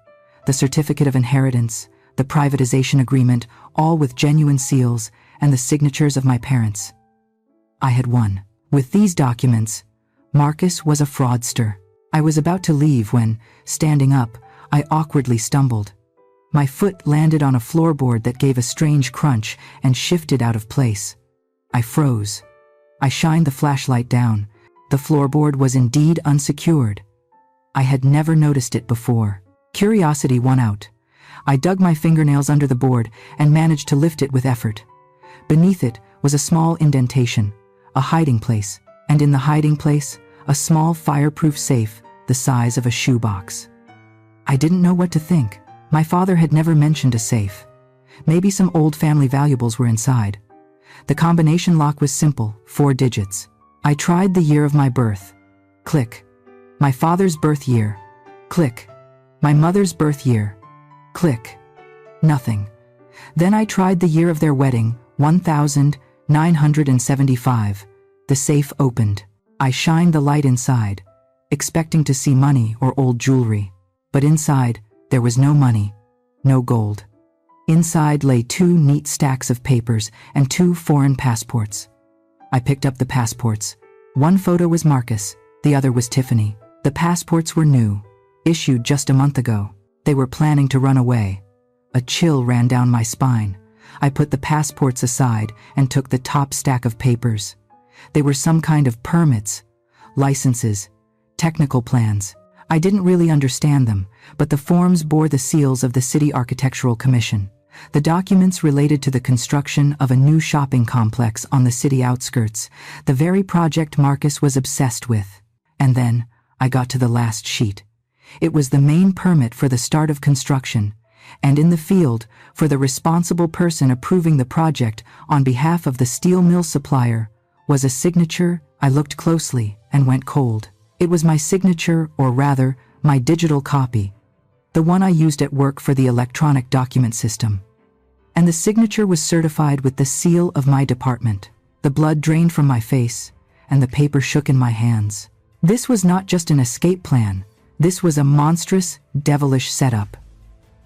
The certificate of inheritance, the privatization agreement, all with genuine seals, and the signatures of my parents. I had won. With these documents, Marcus was a fraudster. I was about to leave when, standing up, I awkwardly stumbled. My foot landed on a floorboard that gave a strange crunch and shifted out of place. I froze. I shined the flashlight down. The floorboard was indeed unsecured. I had never noticed it before. Curiosity won out. I dug my fingernails under the board and managed to lift it with effort. Beneath it was a small indentation, a hiding place, and in the hiding place, a small fireproof safe the size of a shoebox. I didn't know what to think. My father had never mentioned a safe. Maybe some old family valuables were inside. The combination lock was simple, 4 digits. I tried the year of my birth. Click. My father's birth year. Click. My mother's birth year. Click. Nothing. Then I tried the year of their wedding, 1975. The safe opened. I shined the light inside, expecting to see money or old jewelry. But inside, there was no money, no gold. Inside lay 2 neat stacks of papers and 2 foreign passports. I picked up the passports. One photo was Marcus, the other was Tiffany. The passports were new, issued just a month ago. They were planning to run away. A chill ran down my spine. I put the passports aside and took the top stack of papers. They were some kind of permits, licenses, technical plans. I didn't really understand them, but the forms bore the seals of the City Architectural Commission. The documents related to the construction of a new shopping complex on the city outskirts, the very project Marcus was obsessed with. And then, I got to the last sheet. It was the main permit for the start of construction, and in the field, for the responsible person approving the project on behalf of the steel mill supplier, was a signature. I looked closely and went cold. It was my signature, or rather, my digital copy, the one I used at work for the electronic document system. And the signature was certified with the seal of my department. The blood drained from my face, and the paper shook in my hands. This was not just an escape plan. This was a monstrous, devilish setup.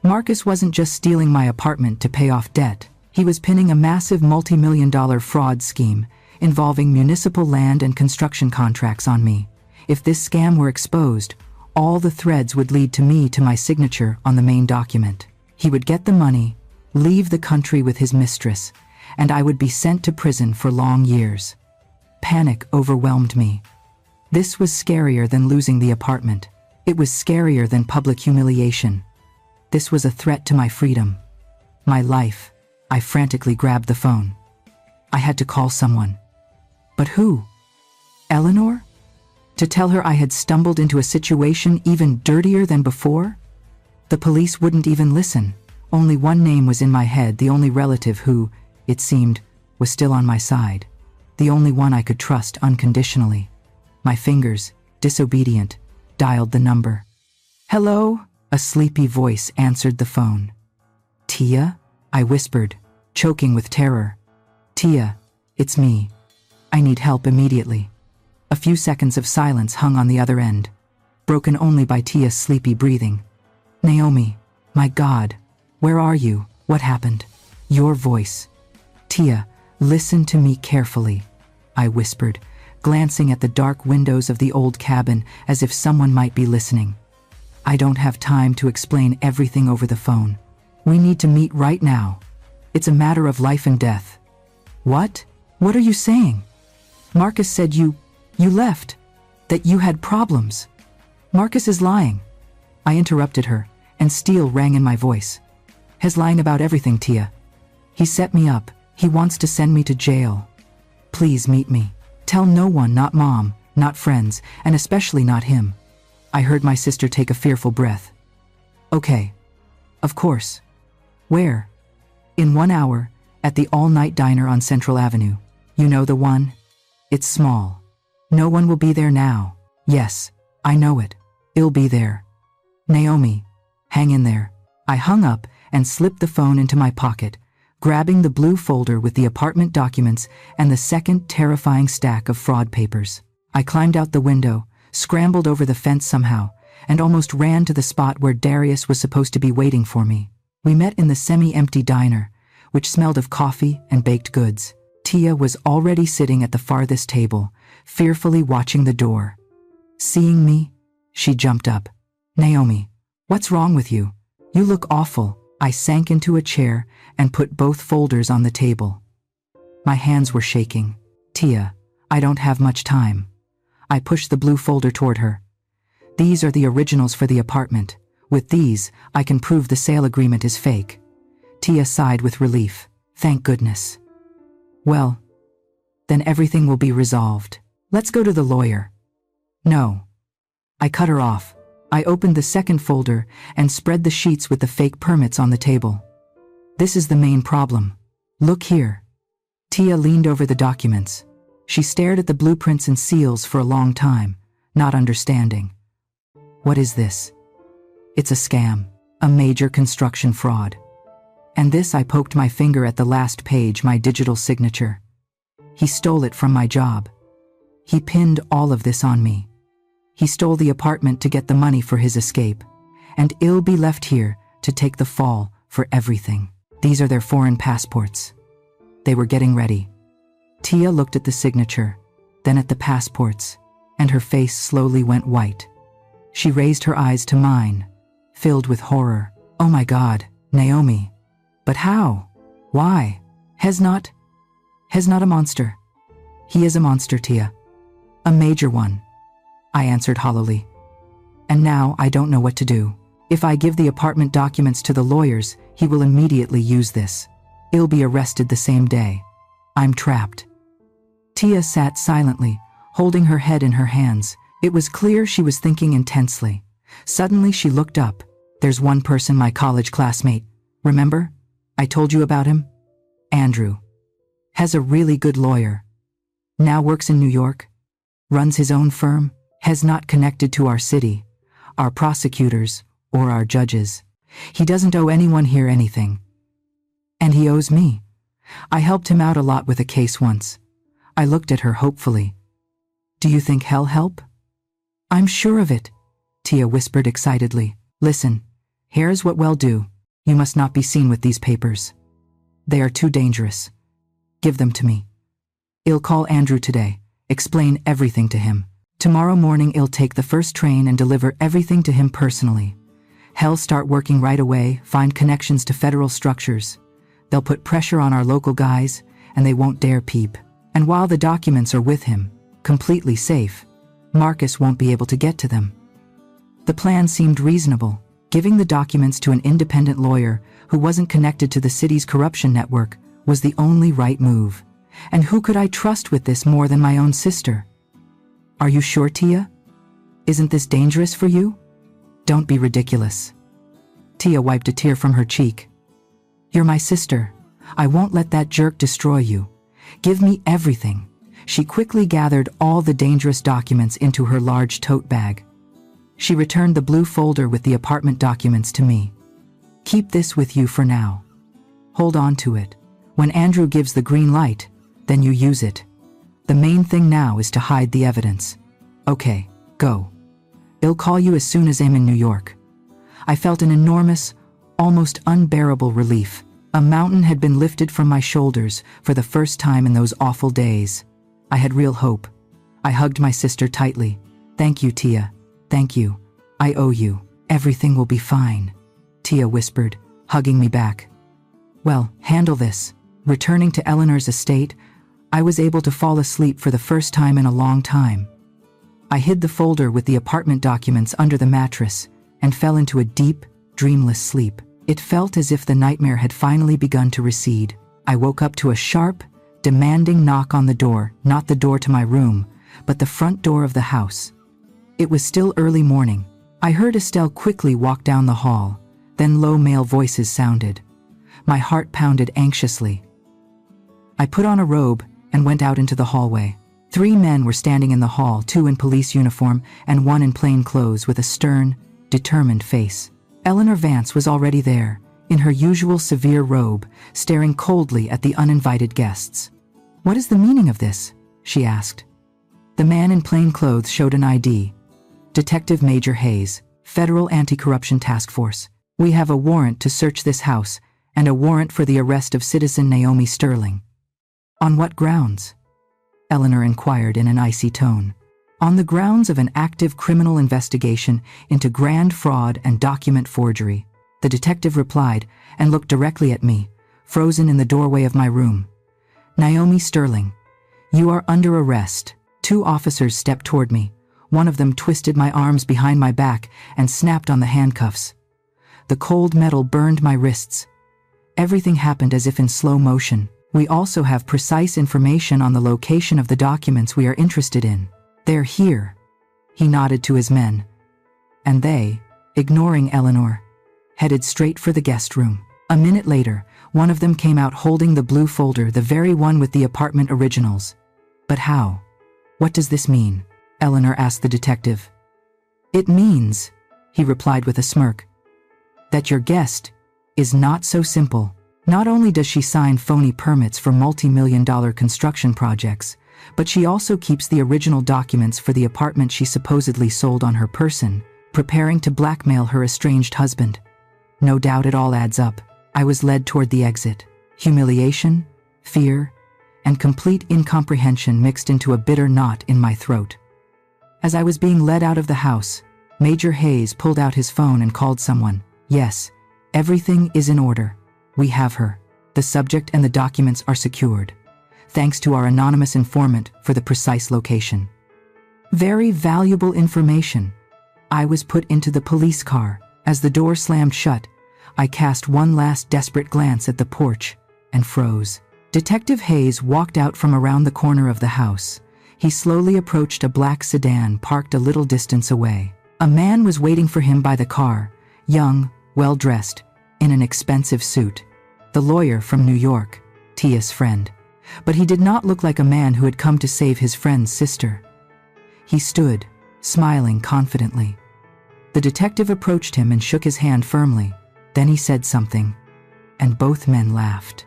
Marcus wasn't just stealing my apartment to pay off debt. He was pinning a massive multi-million-dollar fraud scheme involving municipal land and construction contracts on me. If this scam were exposed, all the threads would lead to me, to my signature on the main document. He would get the money, leave the country with his mistress, and I would be sent to prison for long years. Panic overwhelmed me. This was scarier than losing the apartment. It was scarier than public humiliation. This was a threat to my freedom, my life. I frantically grabbed the phone. I had to call someone. But who? Eleanor? To tell her I had stumbled into a situation even dirtier than before? The police wouldn't even listen. Only one name was in my head, the only relative who, it seemed, was still on my side. The only one I could trust unconditionally. My fingers, disobedient, dialed the number. "Hello?" A sleepy voice answered the phone. "Tia?" I whispered, choking with terror. "Tia, it's me. I need help immediately." A few seconds of silence hung on the other end, broken only by Tia's sleepy breathing. "Naomi, my God, where are you? What happened?" Your voice. "Tia, listen to me carefully," I whispered, glancing at the dark windows of the old cabin as if someone might be listening. "I don't have time to explain everything over the phone. We need to meet right now. It's a matter of life and death." "What? What are you saying?" "Marcus said you left, that you had problems." "Marcus is lying." I interrupted her, and steel rang in my voice. "He's lying about everything, Tia. He set me up. He wants to send me to jail. Please meet me. Tell no one, not Mom, not friends, and especially not him." I heard my sister take a fearful breath. "Okay. Of course. Where?" "In 1 hour, at the all-night diner on Central Avenue. You know the one? It's small. No one will be there now." "Yes, I know it. I'll be there." "Naomi, hang in there." I hung up and slipped the phone into my pocket, grabbing the blue folder with the apartment documents and the second terrifying stack of fraud papers. I climbed out the window, scrambled over the fence somehow, and almost ran to the spot where Darius was supposed to be waiting for me. We met in the semi-empty diner, which smelled of coffee and baked goods. Tia was already sitting at the farthest table, fearfully watching the door. Seeing me, she jumped up. "Naomi, what's wrong with you? You look awful." I sank into a chair and put both folders on the table. My hands were shaking. "Tia, I don't have much time." I pushed the blue folder toward her. "These are the originals for the apartment. With these, I can prove the sale agreement is fake." Tia sighed with relief. "Thank goodness." "Well, then everything will be resolved. Let's go to the lawyer." "No." I cut her off. I opened the second folder and spread the sheets with the fake permits on the table. "This is the main problem. Look here." Tia leaned over the documents. She stared at the blueprints and seals for a long time, not understanding. "What is this?" "It's a scam, a major construction fraud." And this, I poked my finger at the last page, my digital signature. "He stole it from my job. He pinned all of this on me. He stole the apartment to get the money for his escape, and I'll be left here to take the fall for everything." These are their foreign passports. They were getting ready. Tia looked at the signature, then at the passports, and her face slowly went white. She raised her eyes to mine, filled with horror. "Oh my God, Naomi. But how? Why? He's not a monster." "He is a monster, Tia. A major one," I answered hollowly. "And now I don't know what to do. If I give the apartment documents to the lawyers, he will immediately use this. I'll be arrested the same day. I'm trapped." Tia sat silently, holding her head in her hands. It was clear she was thinking intensely. Suddenly she looked up. "There's one person, my college classmate. Remember? I told you about him? Andrew. Has a really good lawyer. Now works in New York. Runs his own firm. Has not connected to our city, our prosecutors, or our judges. He doesn't owe anyone here anything. And he owes me. I helped him out a lot with a case once." I looked at her hopefully. "Do you think he'll help?" "I'm sure of it," Tia whispered excitedly. "Listen, here's what we'll do. You must not be seen with these papers. They are too dangerous. Give them to me. I'll call Andrew today, explain everything to him. Tomorrow morning I'll take the first train and deliver everything to him personally. He'll start working right away, find connections to federal structures. They'll put pressure on our local guys, and they won't dare peep. And while the documents are with him, completely safe, Marcus won't be able to get to them. The plan seemed reasonable. Giving the documents to an independent lawyer who wasn't connected to the city's corruption network was the only right move. And who could I trust with this more than my own sister? Are you sure, Tia? Isn't this dangerous for you? Don't be ridiculous. Tia wiped a tear from her cheek. You're my sister. I won't let that jerk destroy you. Give me everything. She quickly gathered all the dangerous documents into her large tote bag. She returned the blue folder with the apartment documents to me. Keep this with you for now. Hold on to it. When Andrew gives the green light, then you use it. The main thing now is to hide the evidence. Okay, go. I'll call you as soon as I'm in New York. I felt an enormous, almost unbearable relief. A mountain had been lifted from my shoulders for the first time in those awful days. I had real hope. I hugged my sister tightly. Thank you, Tia. Thank you. I owe you. Everything will be fine, Tia whispered, hugging me back. Well, handle this. Returning to Eleanor's estate, I was able to fall asleep for the first time in a long time. I hid the folder with the apartment documents under the mattress and fell into a deep, dreamless sleep. It felt as if the nightmare had finally begun to recede. I woke up to a sharp, demanding knock on the door, not the door to my room, but the front door of the house. It was still early morning. I heard Estelle quickly walk down the hall, then low male voices sounded. My heart pounded anxiously. I put on a robe and went out into the hallway. 3 men were standing in the hall, 2 in police uniform and 1 in plain clothes with a stern, determined face. Eleanor Vance was already there, in her usual severe robe, staring coldly at the uninvited guests. What is the meaning of this? She asked. The man in plain clothes showed an ID. Detective Major Hayes, Federal Anti-Corruption Task Force. We have a warrant to search this house and a warrant for the arrest of citizen Naomi Sterling. On what grounds? Eleanor inquired in an icy tone. On the grounds of an active criminal investigation into grand fraud and document forgery, the detective replied and looked directly at me, frozen in the doorway of my room. Naomi Sterling, you are under arrest. 2 officers stepped toward me. One of them twisted my arms behind my back and snapped on the handcuffs. The cold metal burned my wrists. Everything happened as if in slow motion. We also have precise information on the location of the documents we are interested in. They're here. He nodded to his men. And they, ignoring Eleanor, headed straight for the guest room. A minute later, one of them came out holding the blue folder, the very one with the apartment originals. But how? What does this mean? Eleanor asked the detective. It means, he replied with a smirk, that your guest is not so simple. Not only does she sign phony permits for multi-million-dollar construction projects, but she also keeps the original documents for the apartment she supposedly sold on her person, preparing to blackmail her estranged husband. No doubt it all adds up. I was led toward the exit. Humiliation, fear, and complete incomprehension mixed into a bitter knot in my throat. As I was being led out of the house, Major Hayes pulled out his phone and called someone. Yes, everything is in order. We have her. The subject and the documents are secured, thanks to our anonymous informant for the precise location. Very valuable information. I was put into the police car. As the door slammed shut, I cast one last desperate glance at the porch and froze. Detective Hayes walked out from around the corner of the house. He slowly approached a black sedan parked a little distance away. A man was waiting for him by the car, young, well-dressed, in an expensive suit. The lawyer from New York, Tia's friend. But he did not look like a man who had come to save his friend's sister. He stood, smiling confidently. The detective approached him and shook his hand firmly. Then he said something, and both men laughed.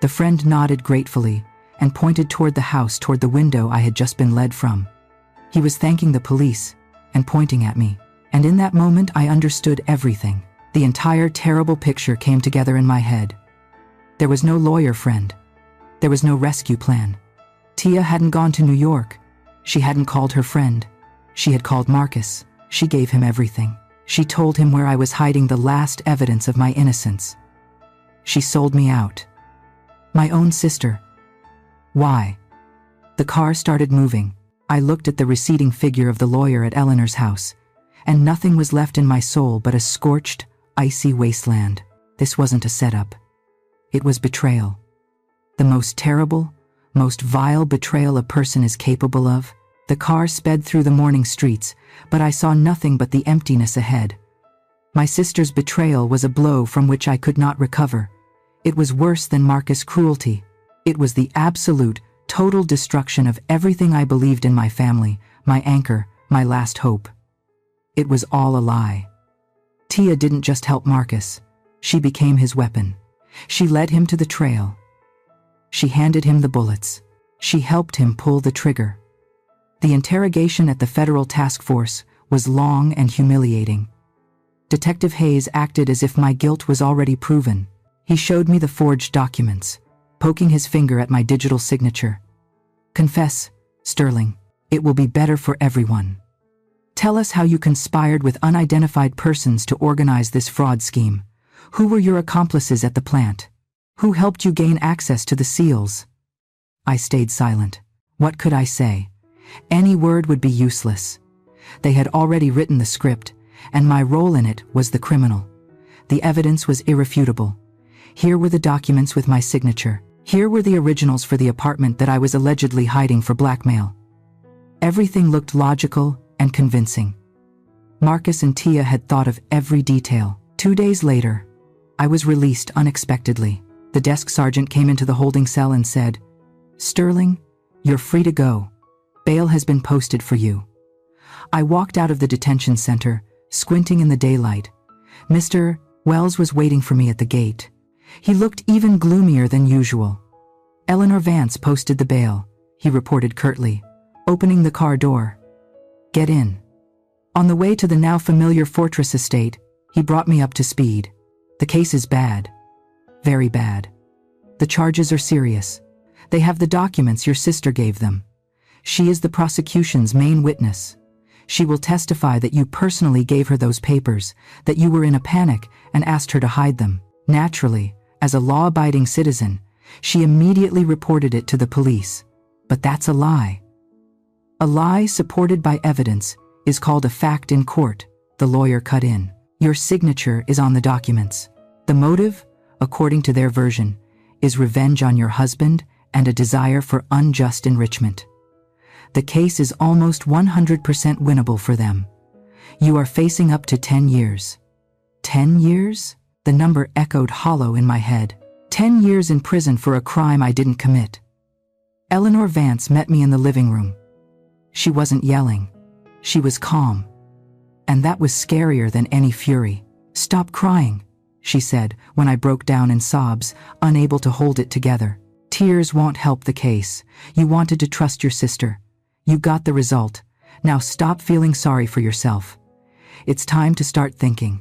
The friend nodded gratefully and pointed toward the house, toward the window I had just been led from. He was thanking the police and pointing at me, and in that moment I understood everything. The entire terrible picture came together in my head. There was no lawyer friend. There was no rescue plan. Tia hadn't gone to New York. She hadn't called her friend. She had called Marcus. She gave him everything. She told him where I was hiding the last evidence of my innocence. She sold me out. My own sister. Why? The car started moving. I looked at the receding figure of the lawyer at Eleanor's house, and nothing was left in my soul but a scorched, icy wasteland. This wasn't a setup. It was betrayal. The most terrible, most vile betrayal a person is capable of. The car sped through the morning streets, but I saw nothing but the emptiness ahead. My sister's betrayal was a blow from which I could not recover. It was worse than Marcus' cruelty. It was the absolute, total destruction of everything I believed in my family, my anchor, my last hope. It was all a lie. Tia didn't just help Marcus. She became his weapon. She led him to the trail. She handed him the bullets. She helped him pull the trigger. The interrogation at the federal task force was long and humiliating. Detective Hayes acted as if my guilt was already proven. He showed me the forged documents, poking his finger at my digital signature. "Confess, Sterling. It will be better for everyone. Tell us how you conspired with unidentified persons to organize this fraud scheme. Who were your accomplices at the plant? Who helped you gain access to the seals?" I stayed silent. What could I say? Any word would be useless. They had already written the script, and my role in it was the criminal. The evidence was irrefutable. Here were the documents with my signature. Here were the originals for the apartment that I was allegedly hiding for blackmail. Everything looked logical and convincing. Marcus and Tia had thought of every detail. 2 days later, I was released unexpectedly. The desk sergeant came into the holding cell and said, "Sterling, you're free to go. Bail has been posted for you." I walked out of the detention center, squinting in the daylight. Mr. Wells was waiting for me at the gate. He looked even gloomier than usual. "Eleanor Vance posted the bail," he reported curtly, opening the car door. "Get in." On the way to the now familiar Fortress estate, he brought me up to speed. "The case is bad. Very bad. The charges are serious. They have the documents your sister gave them. She is the prosecution's main witness. She will testify that you personally gave her those papers, that you were in a panic and asked her to hide them. Naturally, as a law-abiding citizen, she immediately reported it to the police. But that's a lie. A lie supported by evidence is called a fact in court," the lawyer cut in. "Your signature is on the documents. The motive, according to their version, is revenge on your husband and a desire for unjust enrichment. The case is almost 100% winnable for them. You are facing up to 10 years. 10 years? The number echoed hollow in my head. 10 years in prison for a crime I didn't commit. Eleanor Vance met me in the living room. She wasn't yelling. She was calm. And that was scarier than any fury. "Stop crying," she said when I broke down in sobs, unable to hold it together. "Tears won't help the case. You wanted to trust your sister. You got the result. Now stop feeling sorry for yourself. It's time to start thinking."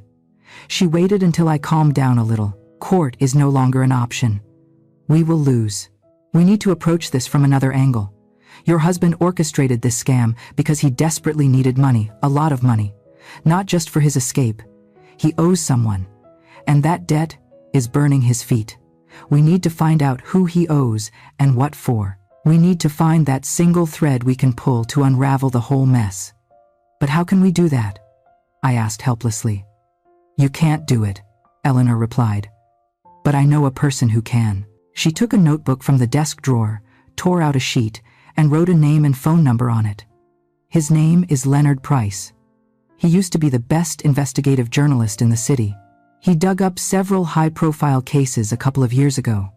She waited until I calmed down a little. "Court is no longer an option. We will lose. We need to approach this from another angle. Your husband orchestrated this scam because he desperately needed money, a lot of money, not just for his escape. He owes someone, and that debt is burning his feet. We need to find out who he owes and what for. We need to find that single thread we can pull to unravel the whole mess." "But how can we do that?" I asked helplessly. "You can't do it," Eleanor replied. "But I know a person who can." She took a notebook from the desk drawer, tore out a sheet, and wrote a name and phone number on it. "His name is Leonard Price. He used to be the best investigative journalist in the city. He dug up several high-profile cases a couple of years ago.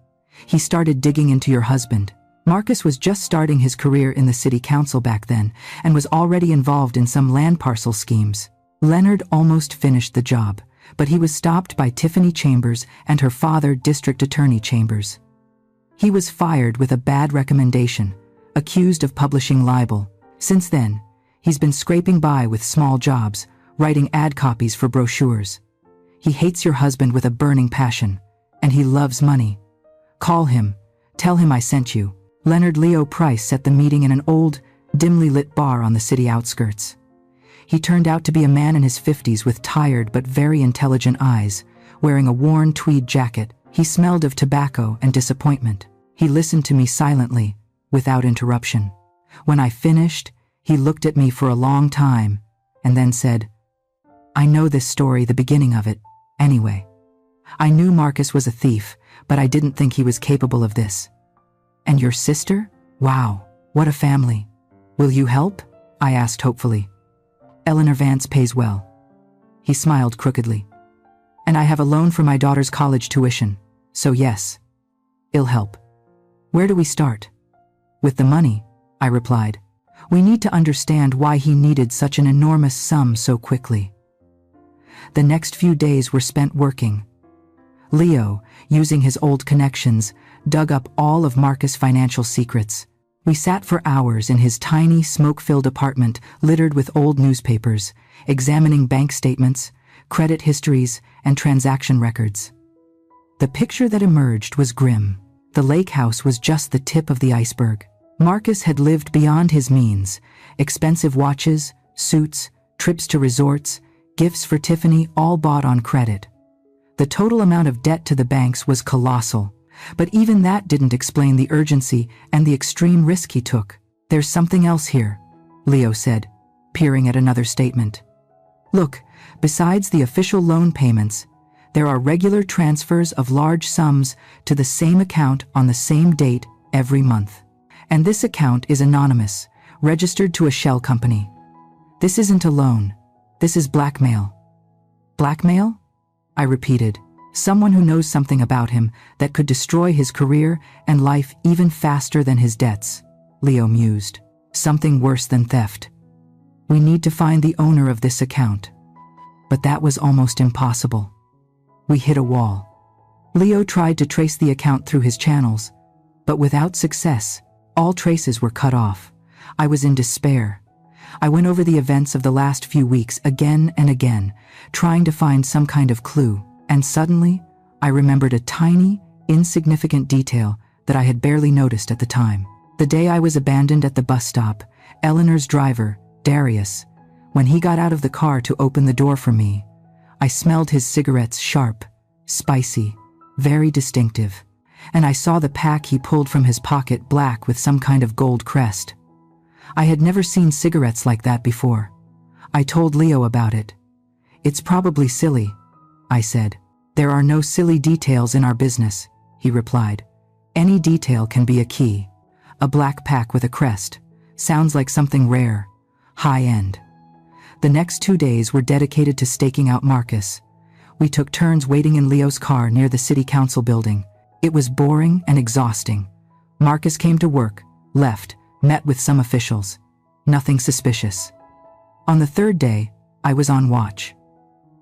He started digging into your husband. Marcus was just starting his career in the city council back then and was already involved in some land parcel schemes. Leonard almost finished the job, but he was stopped by Tiffany Chambers and her father, District Attorney Chambers. He was fired with a bad recommendation, accused of publishing libel. Since then, he's been scraping by with small jobs, writing ad copies for brochures. He hates your husband with a burning passion, and he loves money. Call him. Tell him I sent you." Leonard Leo Price set the meeting in an old, dimly lit bar on the city outskirts. He turned out to be a man in his 50s with tired but very intelligent eyes, wearing a worn tweed jacket. He smelled of tobacco and disappointment. He listened to me silently, without interruption. When I finished, he looked at me for a long time and then said, "I know this story, the beginning of it, anyway. I knew Marcus was a thief, but I didn't think he was capable of this. And your sister? Wow, what a family. Will you help?" I asked hopefully. "Eleanor Vance pays well." He smiled crookedly. "And I have a loan for my daughter's college tuition, so yes, it'll help." "Where do we start?" "With the money," I replied. "We need to understand why he needed such an enormous sum so quickly." The next few days were spent working. Leo, using his old connections, dug up all of Marcus' financial secrets. We sat for hours in his tiny, smoke-filled apartment littered with old newspapers, examining bank statements, credit histories, and transaction records. The picture that emerged was grim. The lake house was just the tip of the iceberg. Marcus had lived beyond his means. Expensive watches, suits, trips to resorts, gifts for Tiffany, all bought on credit. The total amount of debt to the banks was colossal, but even that didn't explain the urgency and the extreme risk he took. "There's something else here," Leo said, peering at another statement. "Look, besides the official loan payments, there are regular transfers of large sums to the same account on the same date every month. And this account is anonymous, registered to a shell company. This isn't a loan. This is blackmail." "Blackmail?" I repeated. "Someone who knows something about him that could destroy his career and life even faster than his debts," Leo mused. "Something worse than theft. We need to find the owner of this account." But that was almost impossible. We hit a wall. Leo tried to trace the account through his channels, but without success. All traces were cut off. I was in despair. I went over the events of the last few weeks again and again, trying to find some kind of clue, and suddenly, I remembered a tiny, insignificant detail that I had barely noticed at the time. The day I was abandoned at the bus stop, Eleanor's driver, Darius, when he got out of the car to open the door for me, I smelled his cigarettes, sharp, spicy, very distinctive, and I saw the pack he pulled from his pocket, black with some kind of gold crest. I had never seen cigarettes like that before. I told Leo about it. "It's probably silly," I said. "There are no silly details in our business," he replied. "Any detail can be a key. A black pack with a crest. Sounds like something rare, high-end." The next 2 days were dedicated to staking out Marcus. We took turns waiting in Leo's car near the city council building. It was boring and exhausting. Marcus came to work, left, met with some officials. Nothing suspicious. On the third day, I was on watch.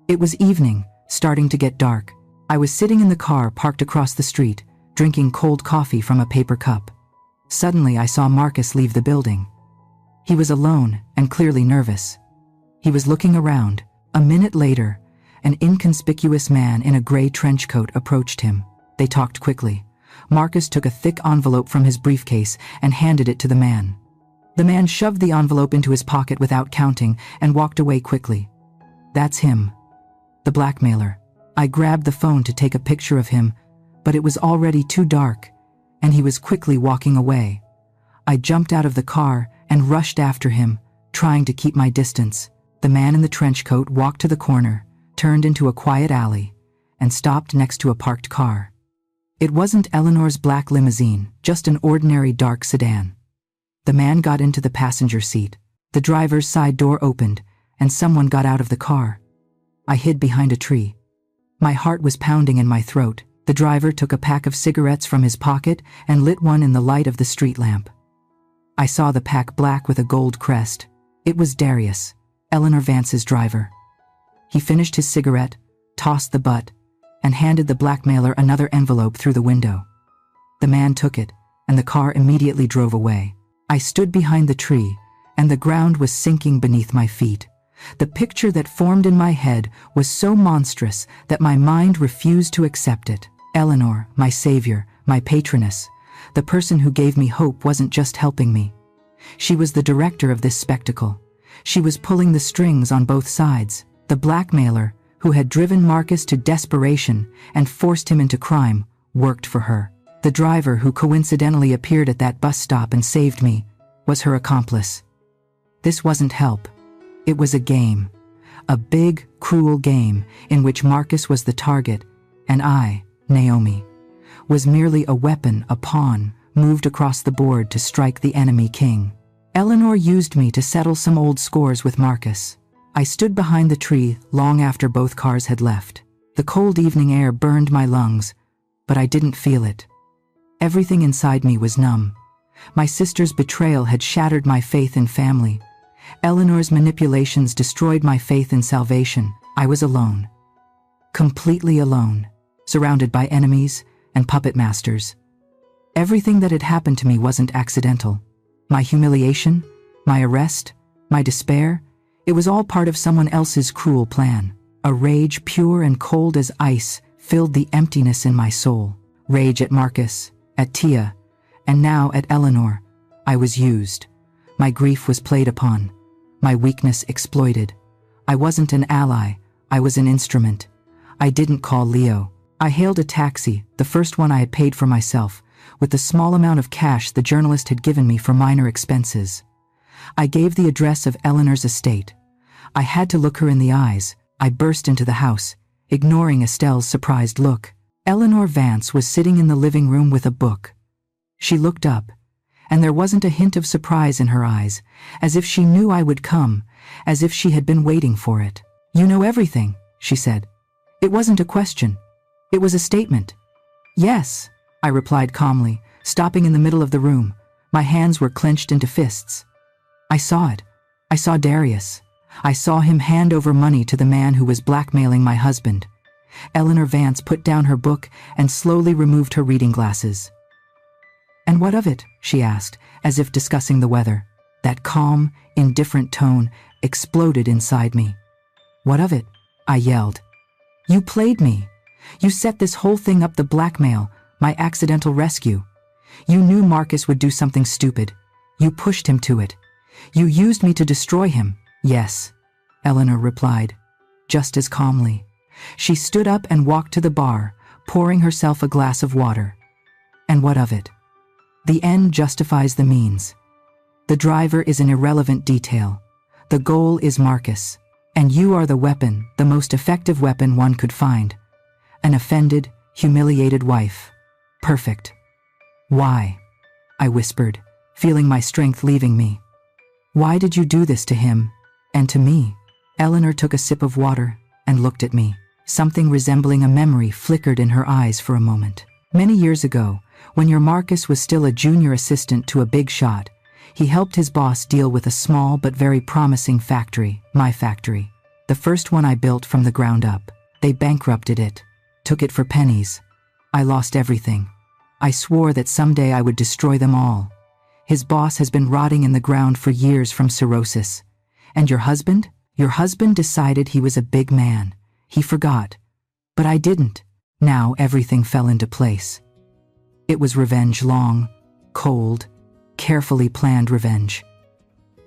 It was evening, starting to get dark. I was sitting in the car parked across the street, drinking cold coffee from a paper cup. Suddenly, I saw Marcus leave the building. He was alone and clearly nervous. He was looking around. A minute later, an inconspicuous man in a gray trench coat approached him. They talked quickly. Marcus took a thick envelope from his briefcase and handed it to the man. The man shoved the envelope into his pocket without counting and walked away quickly. "That's him. The blackmailer." I grabbed the phone to take a picture of him, but it was already too dark, and he was quickly walking away. I jumped out of the car and rushed after him, trying to keep my distance. The man in the trench coat walked to the corner, turned into a quiet alley, and stopped next to a parked car. It wasn't Eleanor's black limousine, just an ordinary dark sedan. The man got into the passenger seat. The driver's side door opened, and someone got out of the car. I hid behind a tree. My heart was pounding in my throat. The driver took a pack of cigarettes from his pocket and lit one in the light of the street lamp. I saw the pack black with a gold crest. It was Darius, Eleanor Vance's driver. He finished his cigarette, tossed the butt, and handed the blackmailer another envelope through the window. The man took it, and the car immediately drove away. I stood behind the tree, and the ground was sinking beneath my feet. The picture that formed in my head was so monstrous that my mind refused to accept it. Eleanor, my savior, my patroness, the person who gave me hope, wasn't just helping me. She was the director of this spectacle. She was pulling the strings on both sides. The blackmailer, who had driven Marcus to desperation and forced him into crime, worked for her. The driver who coincidentally appeared at that bus stop and saved me was her accomplice. This wasn't help. It was a game. A big, cruel game in which Marcus was the target and I, Naomi, was merely a weapon, a pawn, moved across the board to strike the enemy king. Eleanor used me to settle some old scores with Marcus. I stood behind the tree long after both cars had left. The cold evening air burned my lungs, but I didn't feel it. Everything inside me was numb. My sister's betrayal had shattered my faith in family. Eleanor's manipulations destroyed my faith in salvation. I was alone. Completely alone, surrounded by enemies and puppet masters. Everything that had happened to me wasn't accidental. My humiliation, my arrest, my despair, it was all part of someone else's cruel plan. A rage pure and cold as ice filled the emptiness in my soul. Rage at Marcus, at Tia, and now at Eleanor. I was used. My grief was played upon. My weakness exploited. I wasn't an ally. I was an instrument. I didn't call Leo. I hailed a taxi, the first one I had paid for myself, with the small amount of cash the journalist had given me for minor expenses. I gave the address of Eleanor's estate. I had to look her in the eyes. I burst into the house, ignoring Estelle's surprised look. Eleanor Vance was sitting in the living room with a book. She looked up, and there wasn't a hint of surprise in her eyes, as if she knew I would come, as if she had been waiting for it. "You know everything," she said. It wasn't a question. It was a statement. "Yes," I replied calmly, stopping in the middle of the room. My hands were clenched into fists. I saw it. I saw Darius. I saw him hand over money to the man who was blackmailing my husband. Eleanor Vance put down her book and slowly removed her reading glasses. "And what of it?" she asked, as if discussing the weather. That calm, indifferent tone exploded inside me. "What of it?" I yelled. "You played me. You set this whole thing up, the blackmail, my accidental rescue. You knew Marcus would do something stupid. You pushed him to it. You used me to destroy him." "Yes," Eleanor replied, just as calmly. She stood up and walked to the bar, pouring herself a glass of water. "And what of it? The end justifies the means. The driver is an irrelevant detail. The goal is Marcus, and you are the weapon, the most effective weapon one could find. An offended, humiliated wife. Perfect." "Why?" I whispered, feeling my strength leaving me. "Why did you do this to him, and to me?" Eleanor took a sip of water and looked at me. Something resembling a memory flickered in her eyes for a moment. "Many years ago, when your Marcus was still a junior assistant to a big shot, he helped his boss deal with a small but very promising factory, my factory. The first one I built from the ground up. They bankrupted it, took it for pennies. I lost everything. I swore that someday I would destroy them all. His boss has been rotting in the ground for years from cirrhosis. And your husband? Your husband decided he was a big man. He forgot. But I didn't. Now everything fell into place. It was revenge, long, cold, carefully planned revenge.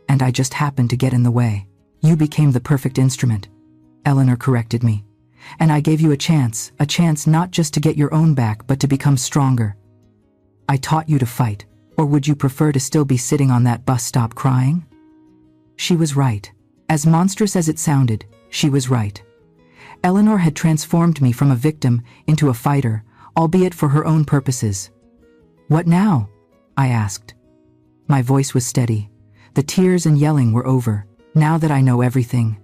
And I just happened to get in the way. You became the perfect instrument," Eleanor corrected me. "And I gave you a chance not just to get your own back, but to become stronger. I taught you to fight, or would you prefer to still be sitting on that bus stop crying?" She was right. As monstrous as it sounded, she was right. Eleanor had transformed me from a victim into a fighter, albeit for her own purposes. "What now?" I asked. My voice was steady. The tears and yelling were over. "Now that I know everything,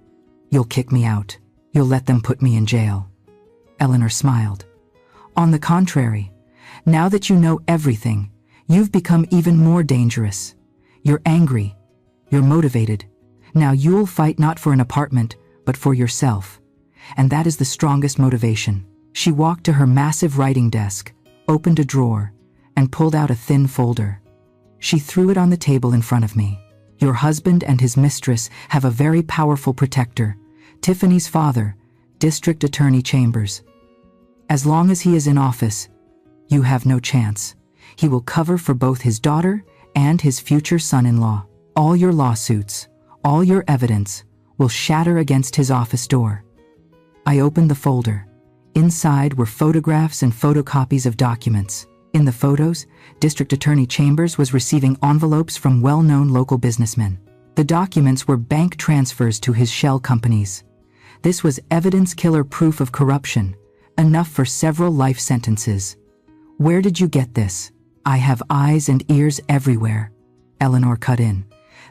you'll kick me out. You'll let them put me in jail." Eleanor smiled. "On the contrary, now that you know everything, you've become even more dangerous. You're angry. You're motivated. Now you'll fight not for an apartment, but for yourself. And that is the strongest motivation." She walked to her massive writing desk, opened a drawer, and pulled out a thin folder. She threw it on the table in front of me. "Your husband and his mistress have a very powerful protector, Tiffany's father, District Attorney Chambers. As long as he is in office, you have no chance. He will cover for both his daughter and his future son-in-law. All your lawsuits, all your evidence, will shatter against his office door." I opened the folder. Inside were photographs and photocopies of documents. In the photos, District Attorney Chambers was receiving envelopes from well-known local businessmen. The documents were bank transfers to his shell companies. This was evidence-killer proof of corruption, enough for several life sentences. Where did you get this? I have eyes and ears everywhere. Eleanor cut in.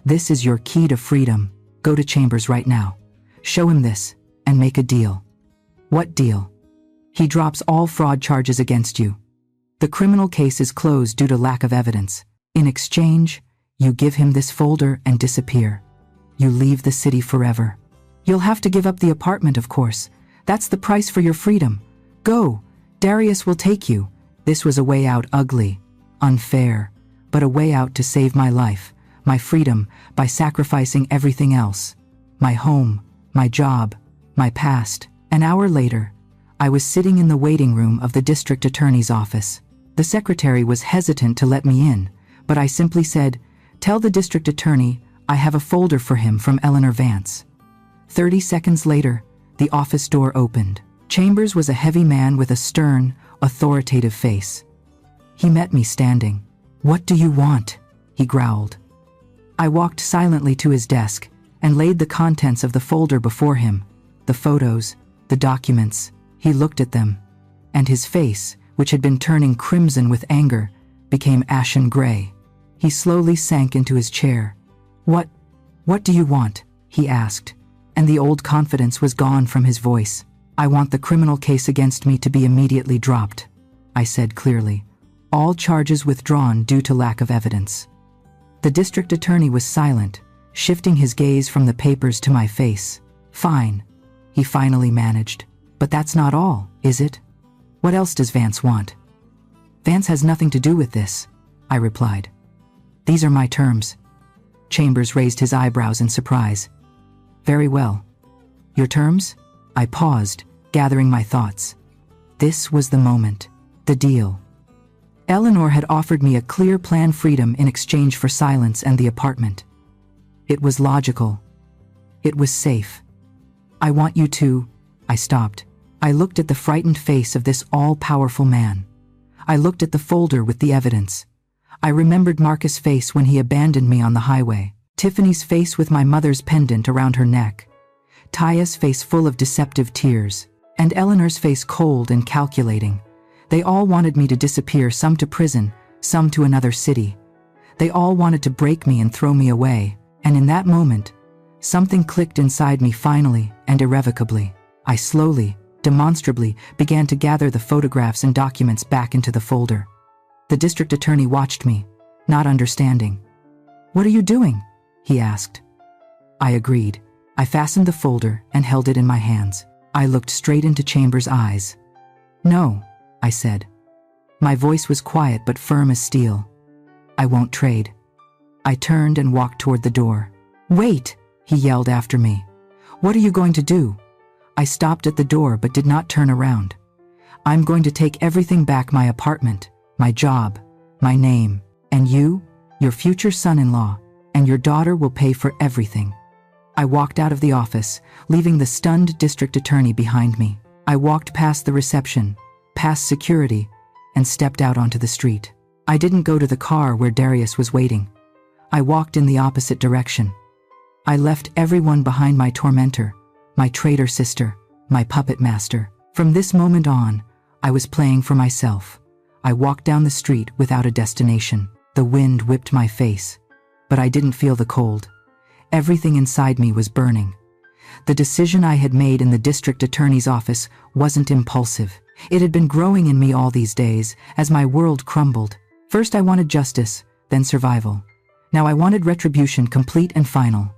This is your key to freedom. Go to Chambers right now. Show him this, and make a deal. What deal? He drops all fraud charges against you. The criminal case is closed due to lack of evidence. In exchange, you give him this folder and disappear. You leave the city forever. You'll have to give up the apartment, of course. That's the price for your freedom. Go. Darius will take you. This was a way out, ugly, unfair, but a way out to save my life, my freedom, by sacrificing everything else. My home, my job, my past. An hour later, I was sitting in the waiting room of the district attorney's office. The secretary was hesitant to let me in, but I simply said, "Tell the district attorney I have a folder for him from Eleanor Vance." 30 seconds later, the office door opened. Chambers was a heavy man with a stern, authoritative face. He met me standing. "What do you want?" he growled. I walked silently to his desk and laid the contents of the folder before him. The photos, the documents. He looked at them, and his face, which had been turning crimson with anger, became ashen gray. He slowly sank into his chair. What do you want?" he asked, and the old confidence was gone from his voice. "I want the criminal case against me to be immediately dropped," I said clearly. "All charges withdrawn due to lack of evidence." The district attorney was silent, shifting his gaze from the papers to my face. "Fine," he finally managed. "But that's not all, is it? What else does Vance want?" "Vance has nothing to do with this," I replied. "These are my terms." Chambers raised his eyebrows in surprise. "Very well. Your terms?" I paused, gathering my thoughts. This was the moment. The deal. Eleanor had offered me a clear plan freedom in exchange for silence and the apartment. It was logical. It was safe. "I want you to..." I stopped. I looked at the frightened face of this all-powerful man. I looked at the folder with the evidence. I remembered Marcus' face when he abandoned me on the highway, Tiffany's face with my mother's pendant around her neck, Taya's face full of deceptive tears, and Eleanor's face cold and calculating. They all wanted me to disappear, some to prison, some to another city. They all wanted to break me and throw me away, and in that moment, something clicked inside me finally and irrevocably. I slowly, demonstrably, began to gather the photographs and documents back into the folder. The district attorney watched me, not understanding. "What are you doing?" he asked. I agreed. I fastened the folder and held it in my hands. I looked straight into Chambers' eyes. "No," I said. My voice was quiet but firm as steel. "I won't trade." I turned and walked toward the door. "Wait!" he yelled after me. "What are you going to do?" I stopped at the door but did not turn around. "I'm going to take everything back, my apartment, my job, my name, and you, your future son-in-law, and your daughter will pay for everything." I walked out of the office, leaving the stunned district attorney behind me. I walked past the reception, past security, and stepped out onto the street. I didn't go to the car where Darius was waiting. I walked in the opposite direction. I left everyone behind, my tormentor, my traitor sister, my puppet master. From this moment on, I was playing for myself. I walked down the street without a destination. The wind whipped my face, but I didn't feel the cold. Everything inside me was burning. The decision I had made in the district attorney's office wasn't impulsive. It had been growing in me all these days as my world crumbled. First I wanted justice, then survival. Now I wanted retribution, complete and final.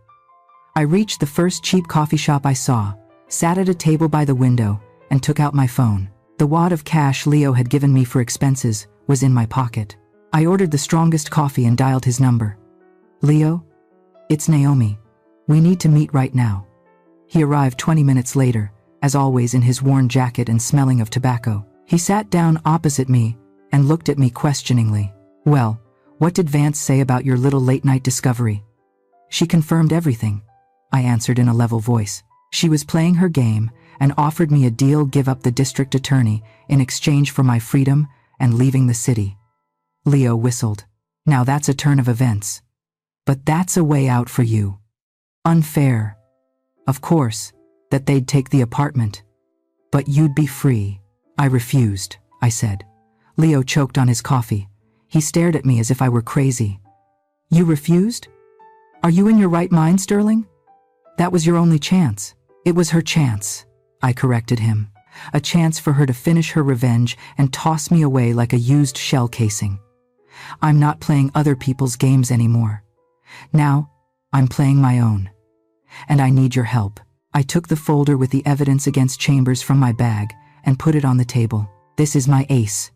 I reached the first cheap coffee shop I saw, sat at a table by the window, and took out my phone. The wad of cash Leo had given me for expenses was in my pocket. I ordered the strongest coffee and dialed his number. "Leo? It's Naomi. We need to meet right now." He arrived 20 minutes later, as always in his worn jacket and smelling of tobacco. He sat down opposite me and looked at me questioningly. "Well, what did Vance say about your little late-night discovery?" "She confirmed everything," I answered in a level voice. "She was playing her game and offered me a deal: give up the district attorney in exchange for my freedom and leaving the city. Leo whistled. Now that's a turn of events. But that's a way out for you. Unfair. Of course, that they'd take the apartment. But you'd be free. I refused, I said. Leo choked on his coffee. He stared at me as if I were crazy. You refused? Are you in your right mind, Sterling? That was your only chance. It was her chance, I corrected him. A chance for her to finish her revenge and toss me away like a used shell casing. I'm not playing other people's games anymore. Now, I'm playing my own. And I need your help. I took the folder with the evidence against Chambers from my bag and put it on the table. This is my ace.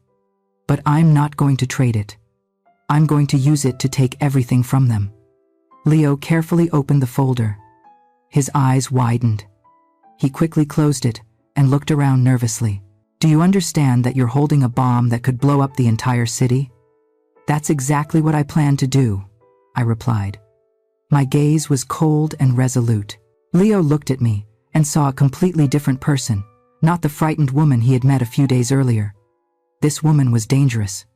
But I'm not going to trade it. I'm going to use it to take everything from them. Leo carefully opened the folder. His eyes widened. He quickly closed it and looked around nervously. Do you understand that you're holding a bomb that could blow up the entire city? That's exactly what I plan to do, I replied. My gaze was cold and resolute. Leo looked at me and saw a completely different person, not the frightened woman he had met a few days earlier. This woman was dangerous.